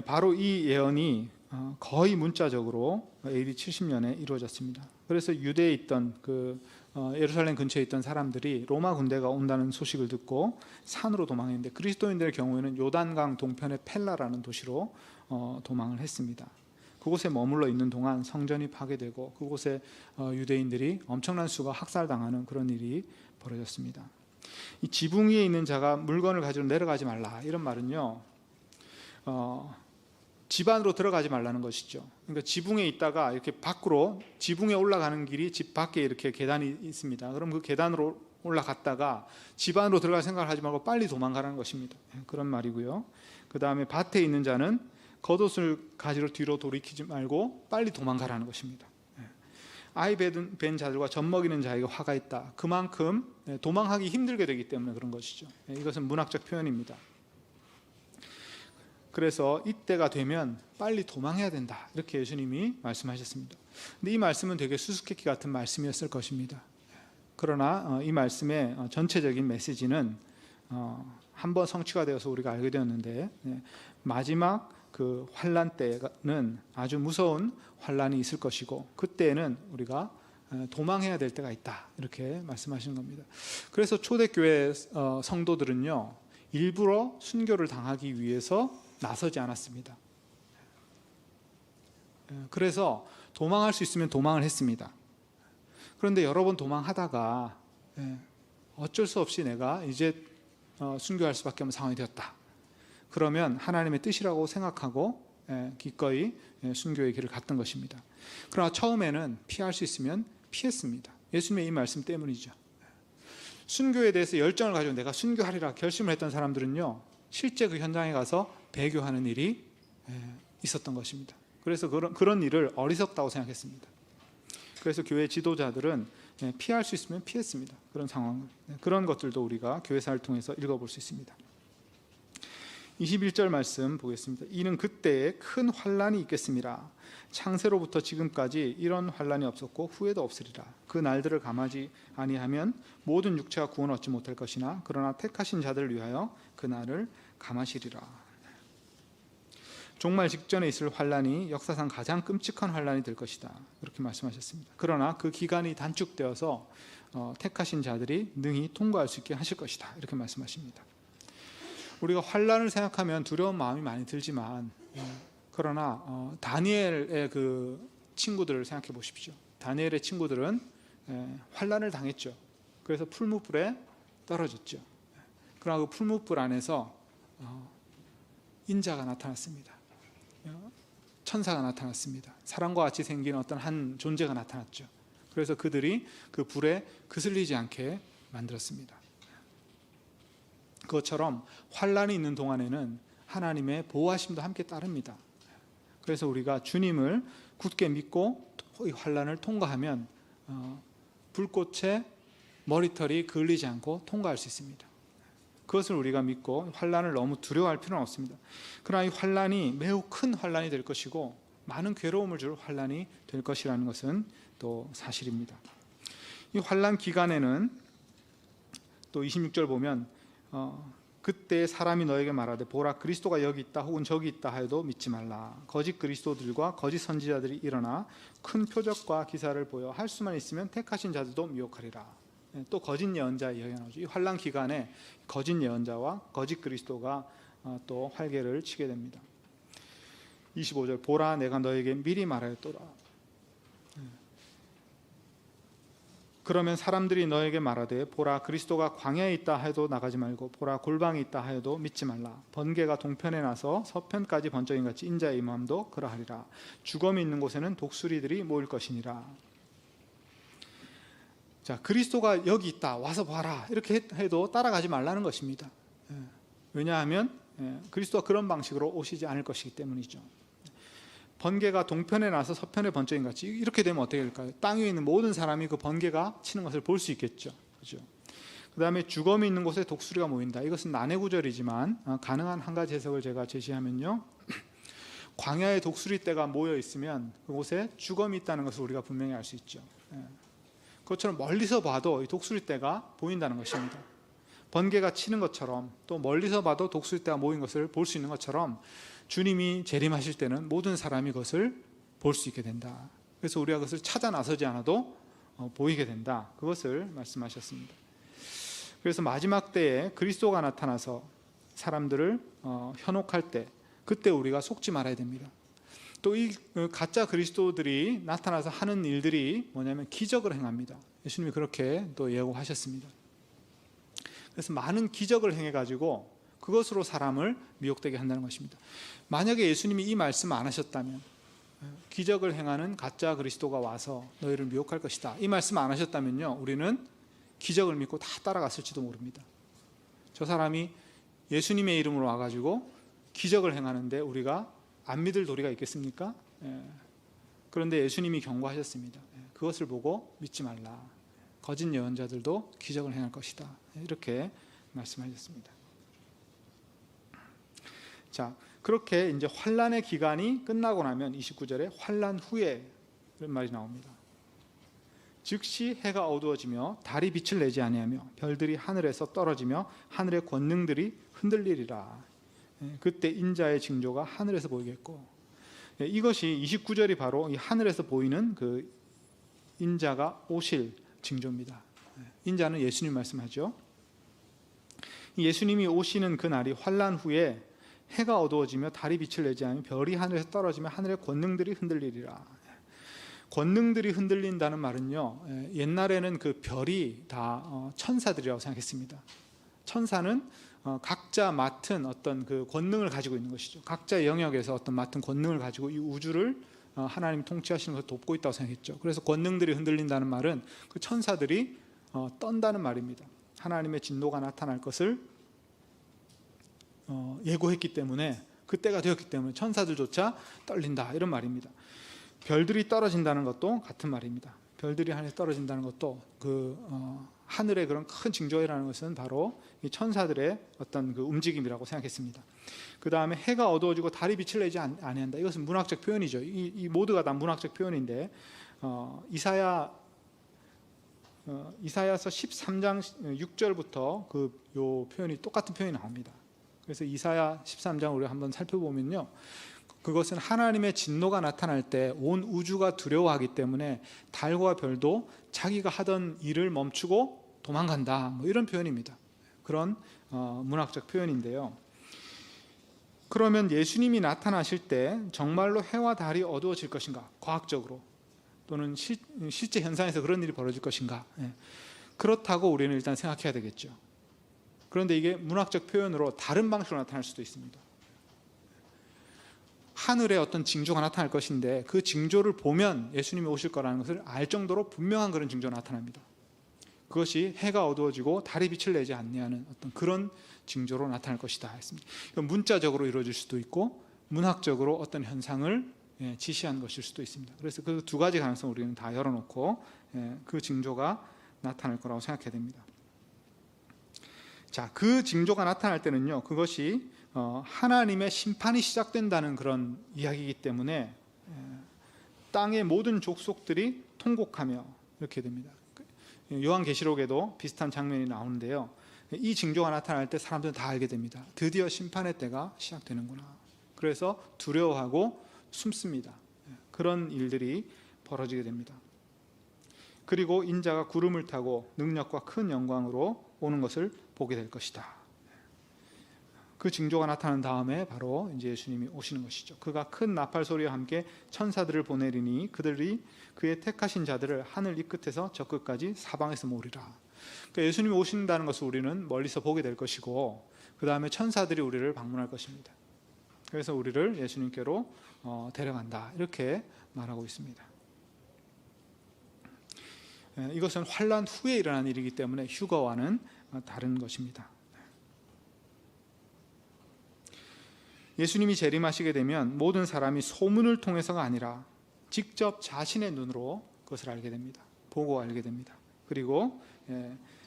Speaker 1: 바로 이 예언이 거의 문자적으로 AD 70년에 이루어졌습니다. 그래서 유대에 있던 예루살렘 근처에 있던 사람들이 로마 군대가 온다는 소식을 듣고 산으로 도망했는데, 그리스도인들의 경우에는 요단강 동편의 펠라라는 도시로 도망을 했습니다. 그곳에 머물러 있는 동안 성전이 파괴되고 그곳에 유대인들이 엄청난 수가 학살당하는 그런 일이 벌어졌습니다. 이 지붕 위에 있는 자가 물건을 가지고 내려가지 말라, 이런 말은요, 집 안으로 들어가지 말라는 것이죠. 그러니까 지붕에 있다가 이렇게 밖으로, 지붕에 올라가는 길이 집 밖에 이렇게 계단이 있습니다. 그럼 그 계단으로 올라갔다가 집 안으로 들어갈 생각을 하지 말고 빨리 도망가라는 것입니다. 그런 말이고요. 그 다음에 밭에 있는 자는 겉옷을 가지러 뒤로 돌이키지 말고 빨리 도망가라는 것입니다. 아이 벤 자들과 젖먹이는 자에게 화가 있다. 그만큼 도망하기 힘들게 되기 때문에 그런 것이죠. 이것은 문학적 표현입니다. 그래서 이때가 되면 빨리 도망해야 된다, 이렇게 예수님이 말씀하셨습니다. 근데 이 말씀은 되게 수수께끼 같은 말씀이었을 것입니다. 그러나 이 말씀의 전체적인 메시지는 한번 성취가 되어서 우리가 알게 되었는데, 마지막 그 환난 때는 아주 무서운 환난이 있을 것이고 그때에는 우리가 도망해야 될 때가 있다, 이렇게 말씀하시는 겁니다. 그래서 초대교회 성도들은요, 일부러 순교를 당하기 위해서 나서지 않았습니다. 그래서 도망할 수 있으면 도망을 했습니다. 그런데 여러 번 도망하다가 어쩔 수 없이 내가 이제 순교할 수밖에 없는 상황이 되었다. 그러면 하나님의 뜻이라고 생각하고 기꺼이 순교의 길을 갔던 것입니다. 그러나 처음에는 피할 수 있으면 피했습니다. 예수님의 이 말씀 때문이죠. 순교에 대해서 열정을 가지고 내가 순교하리라 결심을 했던 사람들은요, 실제 그 현장에 가서 배교하는 일이 있었던 것입니다. 그래서 그런 일을 어리석다고 생각했습니다. 그래서 교회 지도자들은 피할 수 있으면 피했습니다. 그런 상황, 그런 것들도 우리가 교회사를 통해서 읽어볼 수 있습니다. 21절 말씀 보겠습니다. 이는 그때에 큰 환난이 있겠습니다. 창세로부터 지금까지 이런 환난이 없었고 후에도 없으리라. 그 날들을 감하지 아니하면 모든 육체가 구원 얻지 못할 것이나 그러나 택하신 자들을 위하여 그 날을 감하시리라. 종말 직전에 있을 환난이 역사상 가장 끔찍한 환난이 될 것이다, 그렇게 말씀하셨습니다. 그러나 그 기간이 단축되어서 택하신 자들이 능히 통과할 수 있게 하실 것이다, 이렇게 말씀하십니다. 우리가 환난을 생각하면 두려운 마음이 많이 들지만, 그러나 다니엘의 그 친구들을 생각해 보십시오. 다니엘의 친구들은 환난을 당했죠. 그래서 풀무불에 떨어졌죠. 그러나 그 풀무불 안에서 인자가 나타났습니다. 천사가 나타났습니다. 사람과 같이 생긴 어떤 한 존재가 나타났죠. 그래서 그들이 그 불에 그슬리지 않게 만들었습니다. 그것처럼 환난이 있는 동안에는 하나님의 보호하심도 함께 따릅니다. 그래서 우리가 주님을 굳게 믿고 이 환난을 통과하면 불꽃에 머리털이 그을리지 않고 통과할 수 있습니다. 그것을 우리가 믿고 환난을 너무 두려워할 필요는 없습니다. 그러나 이 환난이 매우 큰 환난이 될 것이고 많은 괴로움을 줄 환난이 될 것이라는 것은 또 사실입니다. 이 환난 기간에는 또 26절 보면 그때 사람이 너에게 말하되 보라 그리스도가 여기 있다 혹은 저기 있다 하여도 믿지 말라. 거짓 그리스도들과 거짓 선지자들이 일어나 큰 표적과 기사를 보여 할 수만 있으면 택하신 자들도 미혹하리라. 또 거짓 예언자 이야기가 나오죠. 이 환난 기간에 거짓 예언자와 거짓 그리스도가 또 활개를 치게 됩니다. 25절 보라 내가 너에게 미리 말하였도다. 그러면 사람들이 너에게 말하되 보라 그리스도가 광야에 있다 하여도 나가지 말고 보라 골방에 있다 하여도 믿지 말라. 번개가 동편에 나서 서편까지 번쩍인 같이 인자의 임함도 그러하리라. 죽음이 있는 곳에는 독수리들이 모일 것이니라. 자, 그리스도가 여기 있다 와서 봐라 이렇게 해도 따라가지 말라는 것입니다. 왜냐하면 그리스도가 그런 방식으로 오시지 않을 것이기 때문이죠. 번개가 동편에 나서 서편에 번쩍인 같이 이렇게 되면 어떻게 될까요? 땅 위에 있는 모든 사람이 그 번개가 치는 것을 볼 수 있겠죠. 그렇죠? 그 다음에 죽음이 있는 곳에 독수리가 모인다. 이것은 난해 구절이지만 가능한 한 가지 해석을 제가 제시하면요, 광야에 독수리 떼가 모여 있으면 그곳에 죽음이 있다는 것을 우리가 분명히 알 수 있죠. 그것처럼 멀리서 봐도 이 독수리 떼가 보인다는 것입니다. 번개가 치는 것처럼 또 멀리서 봐도 독수리 떼가 모인 것을 볼 수 있는 것처럼 주님이 재림하실 때는 모든 사람이 그것을 볼 수 있게 된다. 그래서 우리가 그것을 찾아 나서지 않아도 보이게 된다. 그것을 말씀하셨습니다. 그래서 마지막 때에 그리스도가 나타나서 사람들을 현혹할 때, 그때 우리가 속지 말아야 됩니다. 또 이 가짜 그리스도들이 나타나서 하는 일들이 뭐냐면 기적을 행합니다. 예수님이 그렇게 또 예고하셨습니다. 그래서 많은 기적을 행해가지고 그것으로 사람을 미혹되게 한다는 것입니다. 만약에 예수님이 이 말씀 안 하셨다면, 기적을 행하는 가짜 그리스도가 와서 너희를 미혹할 것이다, 이 말씀 안 하셨다면요, 우리는 기적을 믿고 다 따라갔을지도 모릅니다. 저 사람이 예수님의 이름으로 와가지고 기적을 행하는데 우리가 안 믿을 도리가 있겠습니까? 그런데 예수님이 경고하셨습니다. 그것을 보고 믿지 말라. 거짓 예언자들도 기적을 행할 것이다. 이렇게 말씀하셨습니다. 자, 그렇게 이제 환란의 기간이 끝나고 나면 29절에 환란 후에 이런 말이 나옵니다. 즉시 해가 어두워지며 달이 빛을 내지 아니하며 별들이 하늘에서 떨어지며 하늘의 권능들이 흔들리리라. 그때 인자의 징조가 하늘에서 보이겠고, 이것이 29절이 바로 이 하늘에서 보이는 그 인자가 오실 징조입니다. 인자는 예수님 말씀하죠. 예수님이 오시는 그 날이 환란 후에 해가 어두워지며 달이 빛을 내지 않으며 별이 하늘에서 떨어지며 하늘의 권능들이 흔들리리라. 권능들이 흔들린다는 말은요, 옛날에는 그 별이 다 천사들이라고 생각했습니다. 천사는 각자 맡은 어떤 그 권능을 가지고 있는 것이죠. 각자 영역에서 어떤 맡은 권능을 가지고 이 우주를 하나님이 통치하시는 것을 돕고 있다고 생각했죠. 그래서 권능들이 흔들린다는 말은 그 천사들이 떤다는 말입니다. 하나님의 진노가 나타날 것을 예고했기 때문에, 그때가 되었기 때문에 천사들조차 떨린다, 이런 말입니다. 별들이 떨어진다는 것도 같은 말입니다. 별들이 하늘에 떨어진다는 것도 하늘의 그런 큰 징조라는 것은 바로 이 천사들의 어떤 그 움직임이라고 생각했습니다. 그 다음에 해가 어두워지고 달이 빛을 내지 아니한다. 이것은 문학적 표현이죠. 이 모두가 다 문학적 표현인데, 이사야서 13장 6절부터 요 표현이 똑같은 표현이 나옵니다. 그래서 이사야 13장 우리가 한번 살펴보면요, 그것은 하나님의 진노가 나타날 때 온 우주가 두려워하기 때문에 달과 별도 자기가 하던 일을 멈추고 도망간다, 뭐 이런 표현입니다. 그런 문학적 표현인데요. 그러면 예수님이 나타나실 때 정말로 해와 달이 어두워질 것인가? 과학적으로 또는 실제 현상에서 그런 일이 벌어질 것인가? 그렇다고 우리는 일단 생각해야 되겠죠. 그런데 이게 문학적 표현으로 다른 방식으로 나타날 수도 있습니다. 하늘에 어떤 징조가 나타날 것인데 그 징조를 보면 예수님이 오실 거라는 것을 알 정도로 분명한 그런 징조가 나타납니다. 그것이 해가 어두워지고 달이 빛을 내지 않냐는 어떤 그런 징조로 나타날 것이다 했습니다. 문자적으로 이루어질 수도 있고 문학적으로 어떤 현상을 지시한 것일 수도 있습니다. 그래서 그 두 가지 가능성을 우리는 다 열어놓고 그 징조가 나타날 거라고 생각해야 됩니다. 자, 그 징조가 나타날 때는요, 그것이 하나님의 심판이 시작된다는 그런 이야기이기 때문에 땅의 모든 족속들이 통곡하며 이렇게 됩니다. 요한계시록에도 비슷한 장면이 나오는데요, 이 징조가 나타날 때 사람들은 다 알게 됩니다. 드디어 심판의 때가 시작되는구나. 그래서 두려워하고 숨습니다. 그런 일들이 벌어지게 됩니다. 그리고 인자가 구름을 타고 능력과 큰 영광으로 오는 것을 보게 될 것이다. 그 징조가 나타난 다음에 바로 이제 예수님이 오시는 것이죠. 그가 큰 나팔 소리와 함께 천사들을 보내리니 그들이 그의 택하신 자들을 하늘 이 끝에서 저 끝까지 사방에서 모으리라. 그러니까 예수님이 오신다는 것을 우리는 멀리서 보게 될 것이고, 그 다음에 천사들이 우리를 방문할 것입니다. 그래서 우리를 예수님께로 데려간다, 이렇게 말하고 있습니다. 이것은 환난 후에 일어난 일이기 때문에 휴거와는 다른 것입니다. 예수님이 재림하시게 되면 모든 사람이 소문을 통해서가 아니라 직접 자신의 눈으로 그것을 알게 됩니다. 보고 알게 됩니다. 그리고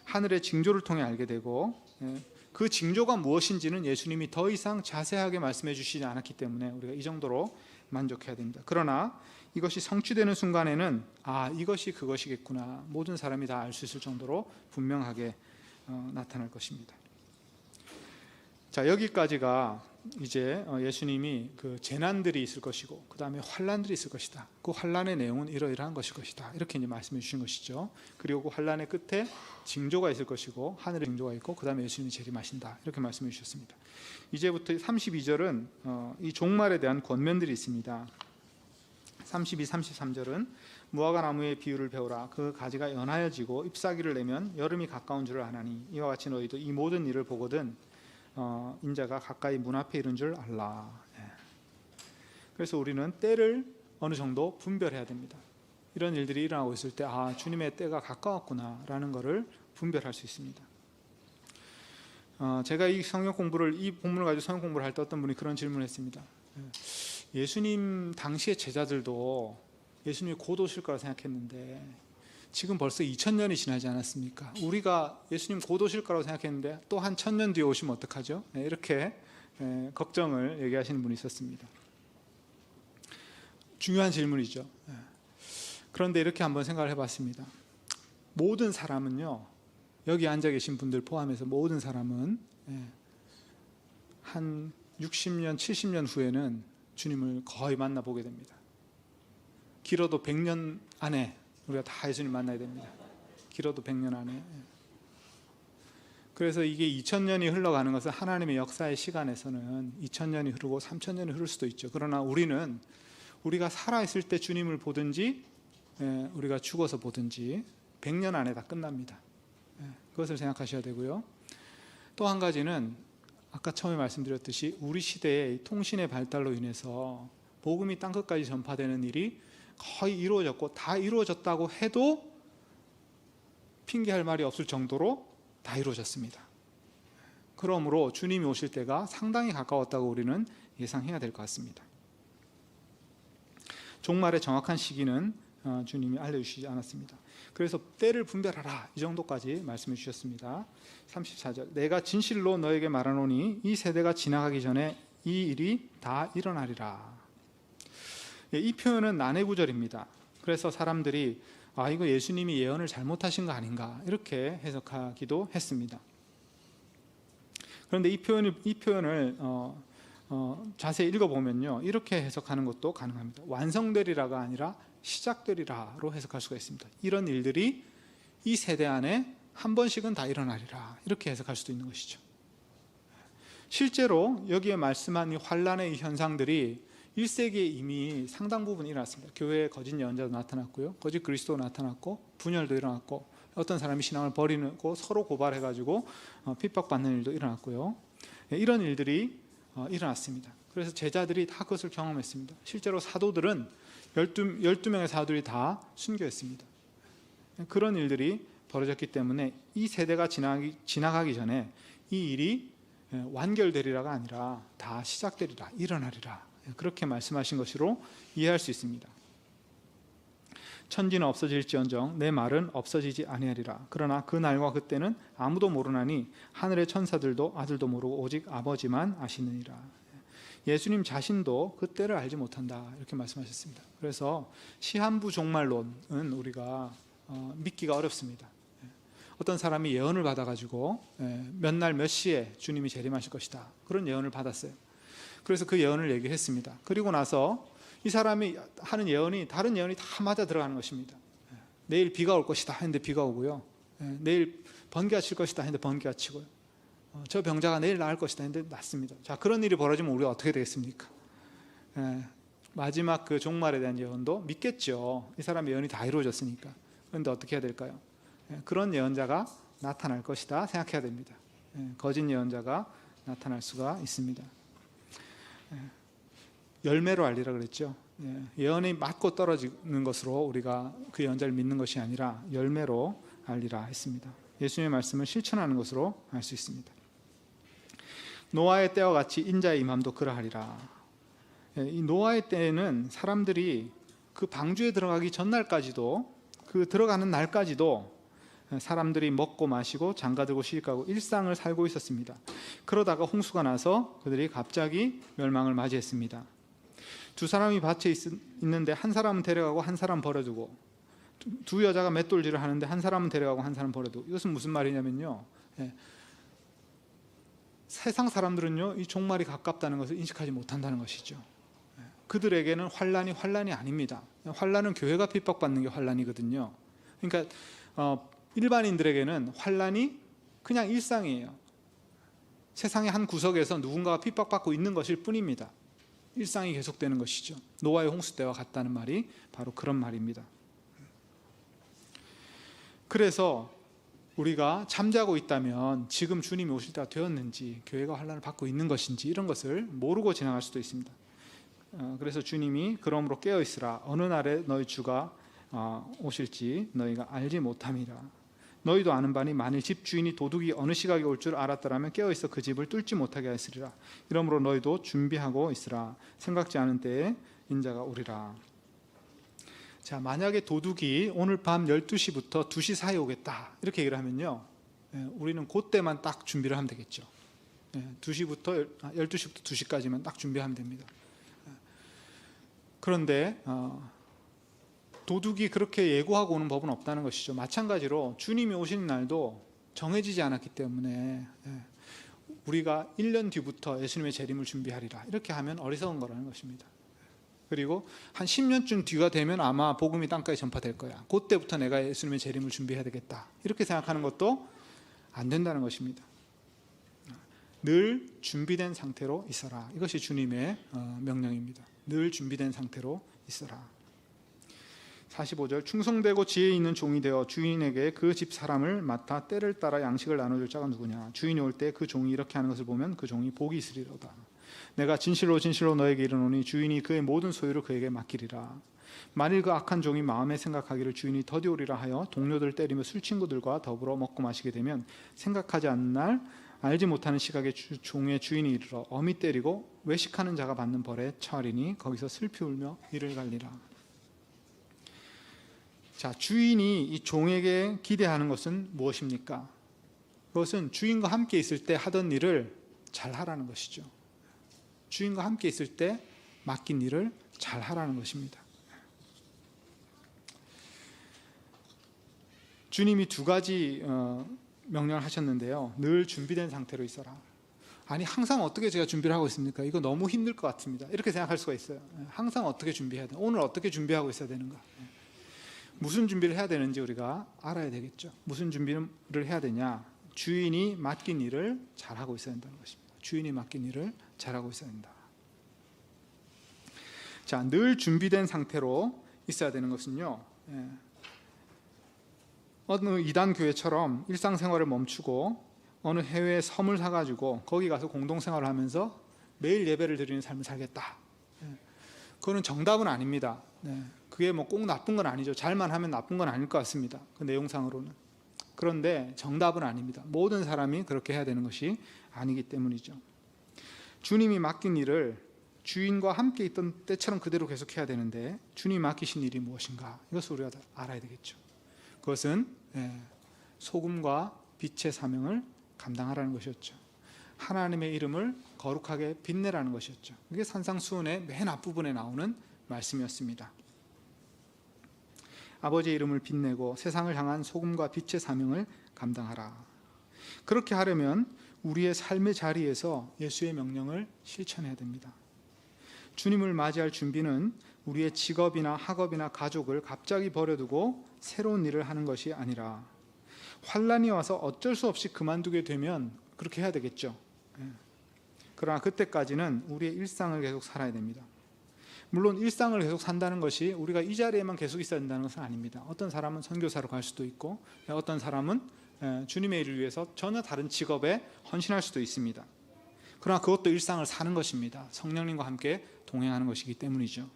Speaker 1: 하늘의 징조를 통해 알게 되고, 그 징조가 무엇인지는 예수님이 더 이상 자세하게 말씀해 주시지 않았기 때문에 우리가 이 정도로 만족해야 됩니다. 그러나 이것이 성취되는 순간에는 이것이 그것이겠구나, 모든 사람이 다 알 수 있을 정도로 분명하게 나타날 것입니다. 자, 여기까지가 이제 예수님이 그 재난들이 있을 것이고 그 다음에 환난들이 있을 것이다, 그 환난의 내용은 이러이러한 것일 것이다, 이렇게 이제 말씀해 주신 것이죠. 그리고 그 환난의 끝에 징조가 있을 것이고 하늘의 징조가 있고 그 다음에 예수님이 재림하신다, 이렇게 말씀해 주셨습니다. 이제부터 32절은 이 종말에 대한 권면들이 있습니다. 32, 33절은 무화과 나무의 비유를 배우라. 그 가지가 연하여지고 잎사귀를 내면 여름이 가까운 줄을 아나니 이와 같이 너희도 이 모든 일을 보거든 인자가 가까이 문 앞에 이른 줄 알라. 그래서 우리는 때를 어느 정도 분별해야 됩니다. 이런 일들이 일어나고 있을 때 주님의 때가 가까웠구나 라는 것을 분별할 수 있습니다. 제가 이 본문을 가지고 성경 공부를 할 때 어떤 분이 그런 질문을 했습니다. 예수님 당시의 제자들도 예수님이 곧 오실 거라 생각했는데 지금 벌써 2000년이 지나지 않았습니까? 우리가 예수님 곧 오실 거라고 생각했는데 또 한 1000년 뒤에 오시면 어떡하죠? 이렇게 걱정을 얘기하시는 분이 있었습니다. 중요한 질문이죠. 그런데 이렇게 한번 생각을 해봤습니다. 모든 사람은요, 여기 앉아 계신 분들 포함해서 모든 사람은 한 60년, 70년 후에는 주님을 거의 만나보게 됩니다. 길어도 100년 안에 우리가 다 예수님 만나야 됩니다. 길어도 100년 안에. 그래서 이게 2000년이 흘러가는 것은 하나님의 역사의 시간에서는 2000년이 흐르고 3000년이 흐를 수도 있죠. 그러나 우리는 우리가 살아있을 때 주님을 보든지 우리가 죽어서 보든지 100년 안에 다 끝납니다. 그것을 생각하셔야 되고요. 또 한 가지는 아까 처음에 말씀드렸듯이 우리 시대의 통신의 발달로 인해서 복음이 땅끝까지 전파되는 일이 거의 이루어졌고, 다 이루어졌다고 해도 핑계할 말이 없을 정도로 다 이루어졌습니다. 그러므로 주님이 오실 때가 상당히 가까웠다고 우리는 예상해야 될 것 같습니다. 종말의 정확한 시기는 주님이 알려주시지 않았습니다. 그래서 때를 분별하라, 이 정도까지 말씀해 주셨습니다. 34절, 내가 진실로 너에게 말하노니 이 세대가 지나가기 전에 이 일이 다 일어나리라. 이 표현은 난해 구절입니다. 그래서 사람들이 이거 예수님이 예언을 잘못하신 거 아닌가, 이렇게 해석하기도 했습니다. 그런데 이 표현을 자세히 읽어보면요, 이렇게 해석하는 것도 가능합니다. 완성되리라가 아니라 시작되리라로 해석할 수가 있습니다. 이런 일들이 이 세대 안에 한 번씩은 다 일어나리라, 이렇게 해석할 수도 있는 것이죠. 실제로 여기에 말씀한 이 환난의 현상들이 1세기에 이미 상당 부분 일어났습니다. 교회에 거짓 예언자도 나타났고요, 거짓 그리스도가 나타났고, 분열도 일어났고, 어떤 사람이 신앙을 버리고 서로 고발해가지고 핍박받는 일도 일어났고요. 이런 일들이 일어났습니다. 그래서 제자들이 다 그것을 경험했습니다. 실제로 사도들은 12명의 사도들이 다 순교했습니다. 그런 일들이 벌어졌기 때문에 이 세대가 지나가기 전에 이 일이 완결되리라가 아니라 다 시작되리라, 일어나리라, 그렇게 말씀하신 것으로 이해할 수 있습니다. 천지는 없어질지언정 내 말은 없어지지 아니하리라. 그러나 그 날과 그때는 아무도 모르나니 하늘의 천사들도 아들도 모르고 오직 아버지만 아시느니라. 예수님 자신도 그 때를 알지 못한다, 이렇게 말씀하셨습니다. 그래서 시한부 종말론은 우리가 믿기가 어렵습니다. 어떤 사람이 예언을 받아가지고 몇 날 몇 시에 주님이 재림하실 것이다, 그런 예언을 받았어요. 그래서 그 예언을 얘기했습니다. 그리고 나서 이 사람이 하는 예언이 다른 예언이 다 맞아 들어가는 것입니다. 내일 비가 올 것이다 했는데 비가 오고요, 내일 번개가 칠 것이다 했는데 번개가 치고요, 저 병자가 내일 나을 것이다 했는데 낫습니다. 자, 그런 일이 벌어지면 우리가 어떻게 되겠습니까? 마지막 그 종말에 대한 예언도 믿겠죠. 이 사람의 예언이 다 이루어졌으니까. 그런데 어떻게 해야 될까요? 그런 예언자가 나타날 것이다 생각해야 됩니다. 거짓 예언자가 나타날 수가 있습니다. 열매로 알리라 그랬죠. 예언이 맞고 떨어지는 것으로 우리가 그 예언자를 믿는 것이 아니라 열매로 알리라 했습니다. 예수님의 말씀을 실천하는 것으로 알 수 있습니다. 노아의 때와 같이 인자의 임함도 그러하리라. 이 노아의 때에는 사람들이 그 방주에 들어가기 전날까지도, 그 들어가는 날까지도 사람들이 먹고 마시고 장가들고 시집가고 일상을 살고 있었습니다. 그러다가 홍수가 나서 그들이 갑자기 멸망을 맞이했습니다. 두 사람이 밭에 있는데 한 사람은 데려가고 한 사람은 버려두고, 두 여자가 맷돌질을 하는데 한 사람은 데려가고 한 사람은 버려두고. 이것은 무슨 말이냐면요, 세상 사람들은요 이 종말이 가깝다는 것을 인식하지 못한다는 것이죠. 그들에게는 환란이 아닙니다. 환란은 교회가 핍박받는 게 환란이거든요. 그러니까 일반인들에게는 환란이 그냥 일상이에요. 세상의 한 구석에서 누군가가 핍박받고 있는 것일 뿐입니다. 일상이 계속되는 것이죠. 노아의 홍수 때와 같다는 말이 바로 그런 말입니다. 그래서 우리가 잠자고 있다면 지금 주님이 오실 때가 되었는지, 교회가 환란을 받고 있는 것인지 이런 것을 모르고 지나갈 수도 있습니다. 그래서 주님이 그러므로 깨어있으라. 어느 날에 너희 주가 오실지 너희가 알지 못함이라. 너희도 아는 바니 만일 집 주인이 도둑이 어느 시각에 올 줄 알았더라면 깨어있어 그 집을 뚫지 못하게 하시리라. 이러므로 너희도 준비하고 있으라. 생각지 않은 때에 인자가 오리라. 자, 만약에 도둑이 오늘 밤 12시부터 2시 사이에 오겠다 이렇게 얘기를 하면요, 우리는 그때만 딱 준비를 하면 되겠죠. 12시부터 2시까지만 딱 준비하면 됩니다. 그런데 도둑이 그렇게 예고하고 오는 법은 없다는 것이죠. 마찬가지로 주님이 오시는 날도 정해지지 않았기 때문에 우리가 1년 뒤부터 예수님의 재림을 준비하리라 이렇게 하면 어리석은 거라는 것입니다. 그리고 한 10년쯤 뒤가 되면 아마 복음이 땅까지 전파될 거야, 그때부터 내가 예수님의 재림을 준비해야 되겠다 이렇게 생각하는 것도 안 된다는 것입니다. 늘 준비된 상태로 있어라. 이것이 주님의 명령입니다. 늘 준비된 상태로 있어라. 45절, 충성되고 지혜 있는 종이 되어 주인에게 그 집 사람을 맡아 때를 따라 양식을 나눠줄 자가 누구냐. 주인이 올 때 그 종이 이렇게 하는 것을 보면 그 종이 복이 있으리로다. 내가 진실로 너에게 이르노니 주인이 그의 모든 소유를 그에게 맡기리라. 만일 그 악한 종이 마음에 생각하기를 주인이 더디오리라 하여 동료들을 때리며 술 친구들과 더불어 먹고 마시게 되면 생각하지 않는 날 알지 못하는 시각에 종의 주인이 이르러 엄히 때리고 외식하는 자가 받는 벌에 처하리니 거기서 슬피 울며 이를 갈리라. 자, 주인이 이 종에게 기대하는 것은 무엇입니까? 그것은 주인과 함께 있을 때 하던 일을 잘 하라는 것이죠. 주인과 함께 있을 때 맡긴 일을 잘 하라는 것입니다. 주님이 두 가지 명령을 하셨는데요, 늘 준비된 상태로 있어라. 아니, 항상 어떻게 제가 준비를 하고 있습니까? 이거 너무 힘들 것 같습니다. 이렇게 생각할 수가 있어요. 항상 어떻게 준비해야 돼? 오늘 어떻게 준비하고 있어야 되는가? 무슨 준비를 해야 되는지 우리가 알아야 되겠죠. 무슨 준비를 해야 되냐? 주인이 맡긴 일을 잘하고 있어야 된다는 것입니다. 주인이 맡긴 일을 잘하고 있어야 된다. 자, 늘 준비된 상태로 있어야 되는 것은요, 어느 이단 교회처럼 일상생활을 멈추고 어느 해외에 섬을 사가지고 거기 가서 공동생활을 하면서 매일 예배를 드리는 삶을 살겠다. 그거는 정답은 아닙니다. 그게 뭐 꼭 나쁜 건 아니죠. 잘만 하면 나쁜 건 아닐 것 같습니다. 그 내용상으로는. 그런데 정답은 아닙니다. 모든 사람이 그렇게 해야 되는 것이 아니기 때문이죠. 주님이 맡긴 일을 주인과 함께 있던 때처럼 그대로 계속해야 되는데 주님이 맡기신 일이 무엇인가? 이것을 우리가 알아야 되겠죠. 그것은 소금과 빛의 사명을 감당하라는 것이었죠. 하나님의 이름을 거룩하게 빛내라는 것이었죠. 그게 산상수훈의 맨 앞부분에 나오는 말씀이었습니다. 아버지의 이름을 빛내고 세상을 향한 소금과 빛의 사명을 감당하라. 그렇게 하려면 우리의 삶의 자리에서 예수의 명령을 실천해야 됩니다. 주님을 맞이할 준비는 우리의 직업이나 학업이나 가족을 갑자기 버려두고 새로운 일을 하는 것이 아니라 환란이 와서 어쩔 수 없이 그만두게 되면 그렇게 해야 되겠죠. 그러나 그때까지는 우리의 일상을 계속 살아야 됩니다. 물론 일상을 계속 산다는 것이 우리가 이 자리에만 계속 있어야 된다는 것은 아닙니다. 어떤 사람은 선교사로 갈 수도 있고, 어떤 사람은 주님의 일을 위해서 전혀 다른 직업에 헌신할 수도 있습니다. 그러나 그것도 일상을 사는 것입니다. 성령님과 함께 동행하는 것이기 때문이죠.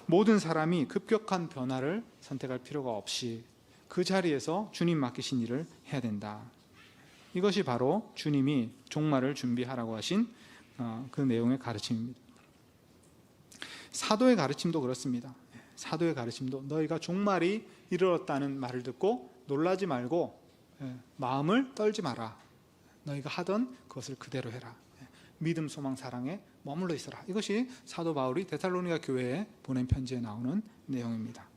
Speaker 1: 모든 사람이 급격한 변화를 선택할 필요가 없이 그 자리에서 주님 맡기신 일을 해야 된다. 이것이 바로 주님이 종말을 준비하라고 하신 그 내용의 가르침입니다. 사도의 가르침도 그렇습니다. 사도의 가르침도 너희가 종말이 이르렀다는 말을 듣고 놀라지 말고 마음을 떨지 마라. 너희가 하던 그것을 그대로 해라. 믿음, 소망, 사랑에 머물러 있어라. 이것이 사도 바울이 데살로니가 교회에 보낸 편지에 나오는 내용입니다.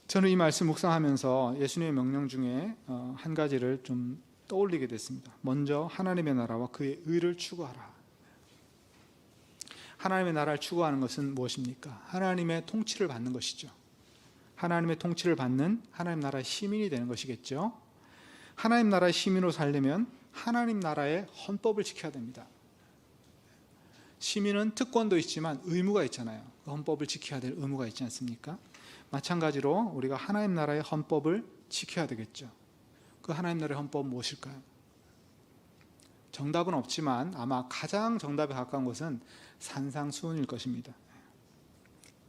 Speaker 1: 저는 이 말씀 묵상하면서 예수님의 명령 중에 한 가지를 좀 떠올리게 됐습니다. 먼저 하나님의 나라와 그의 의를 추구하라. 하나님의 나라를 추구하는 것은 무엇입니까? 하나님의 통치를 받는 것이죠. 하나님의 통치를 받는 하나님 나라의 시민이 되는 것이겠죠. 하나님 나라의 시민으로 살려면 하나님 나라의 헌법을 지켜야 됩니다. 시민은 특권도 있지만 의무가 있잖아요. 그 헌법을 지켜야 될 의무가 있지 않습니까? 마찬가지로 우리가 하나님 나라의 헌법을 지켜야 되겠죠. 그 하나님 나라의 헌법은 무엇일까요? 정답은 없지만 아마 가장 정답에 가까운 것은 산상수훈일 것입니다.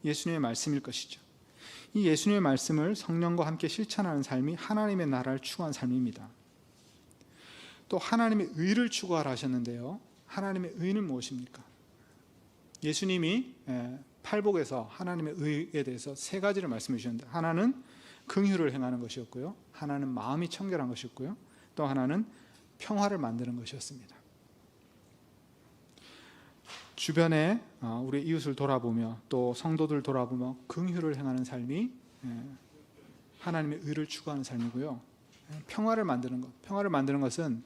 Speaker 1: 예수님의 말씀일 것이죠. 이 예수님의 말씀을 성령과 함께 실천하는 삶이 하나님의 나라를 추구하는 삶입니다. 또 하나님의 의를 추구하라 하셨는데요. 하나님의 의는 무엇입니까? 예수님이 팔복에서 하나님의 의에 대해서 세 가지를 말씀해 주셨는데, 하나는 긍휼을 행하는 것이었고요, 하나는 마음이 청결한 것이었고요, 또 하나는 평화를 만드는 것이었습니다. 주변에 우리 이웃을 돌아보며 또 성도들 돌아보며 긍휼을 행하는 삶이 하나님의 의를 추구하는 삶이고요. 평화를 만드는 것, 평화를 만드는 것은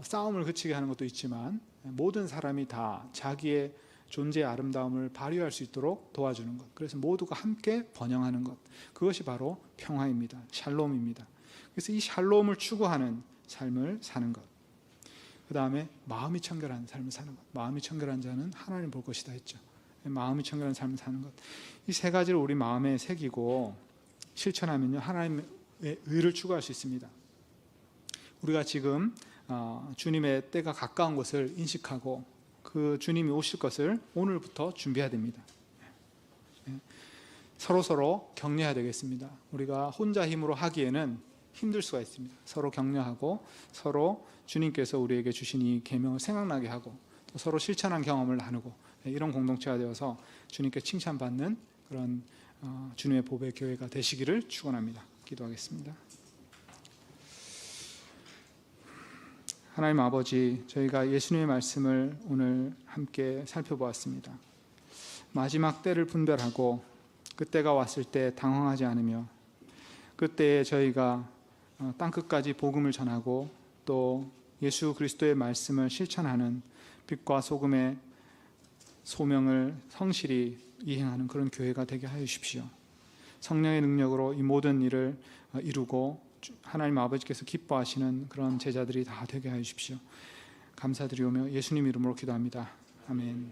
Speaker 1: 싸움을 그치게 하는 것도 있지만 모든 사람이 다 자기의 존재의 아름다움을 발휘할 수 있도록 도와주는 것, 그래서 모두가 함께 번영하는 것, 그것이 바로 평화입니다. 샬롬입니다. 그래서 이 샬롬을 추구하는 삶을 사는 것, 그 다음에 마음이 청결한 삶을 사는 것, 마음이 청결한 자는 하나님 볼 것이다 했죠. 마음이 청결한 삶을 사는 것, 이 세 가지를 우리 마음에 새기고 실천하면요, 하나님의 의를 추구할 수 있습니다. 우리가 지금 주님의 때가 가까운 것을 인식하고 그 주님이 오실 것을 오늘부터 준비해야 됩니다. 서로 격려해야 되겠습니다. 우리가 혼자 힘으로 하기에는 힘들 수가 있습니다. 서로 격려하고 서로 주님께서 우리에게 주신 이 계명을 생각나게 하고 또 서로 실천한 경험을 나누고, 이런 공동체가 되어서 주님께 칭찬받는 그런 주님의 보배 교회가 되시기를 축원합니다. 기도하겠습니다. 하나님 아버지, 저희가 예수님의 말씀을 오늘 함께 살펴보았습니다. 마지막 때를 분별하고 그때가 왔을 때 당황하지 않으며 그때에 저희가 땅끝까지 복음을 전하고 또 예수 그리스도의 말씀을 실천하는 빛과 소금의 소명을 성실히 이행하는 그런 교회가 되게 하여 주십시오. 성령의 능력으로 이 모든 일을 이루고 하나님 아버지께서 기뻐하시는 그런 제자들이 다 되게 하여 주십시오. 감사드리오며 예수님 이름으로 기도합니다. 아멘.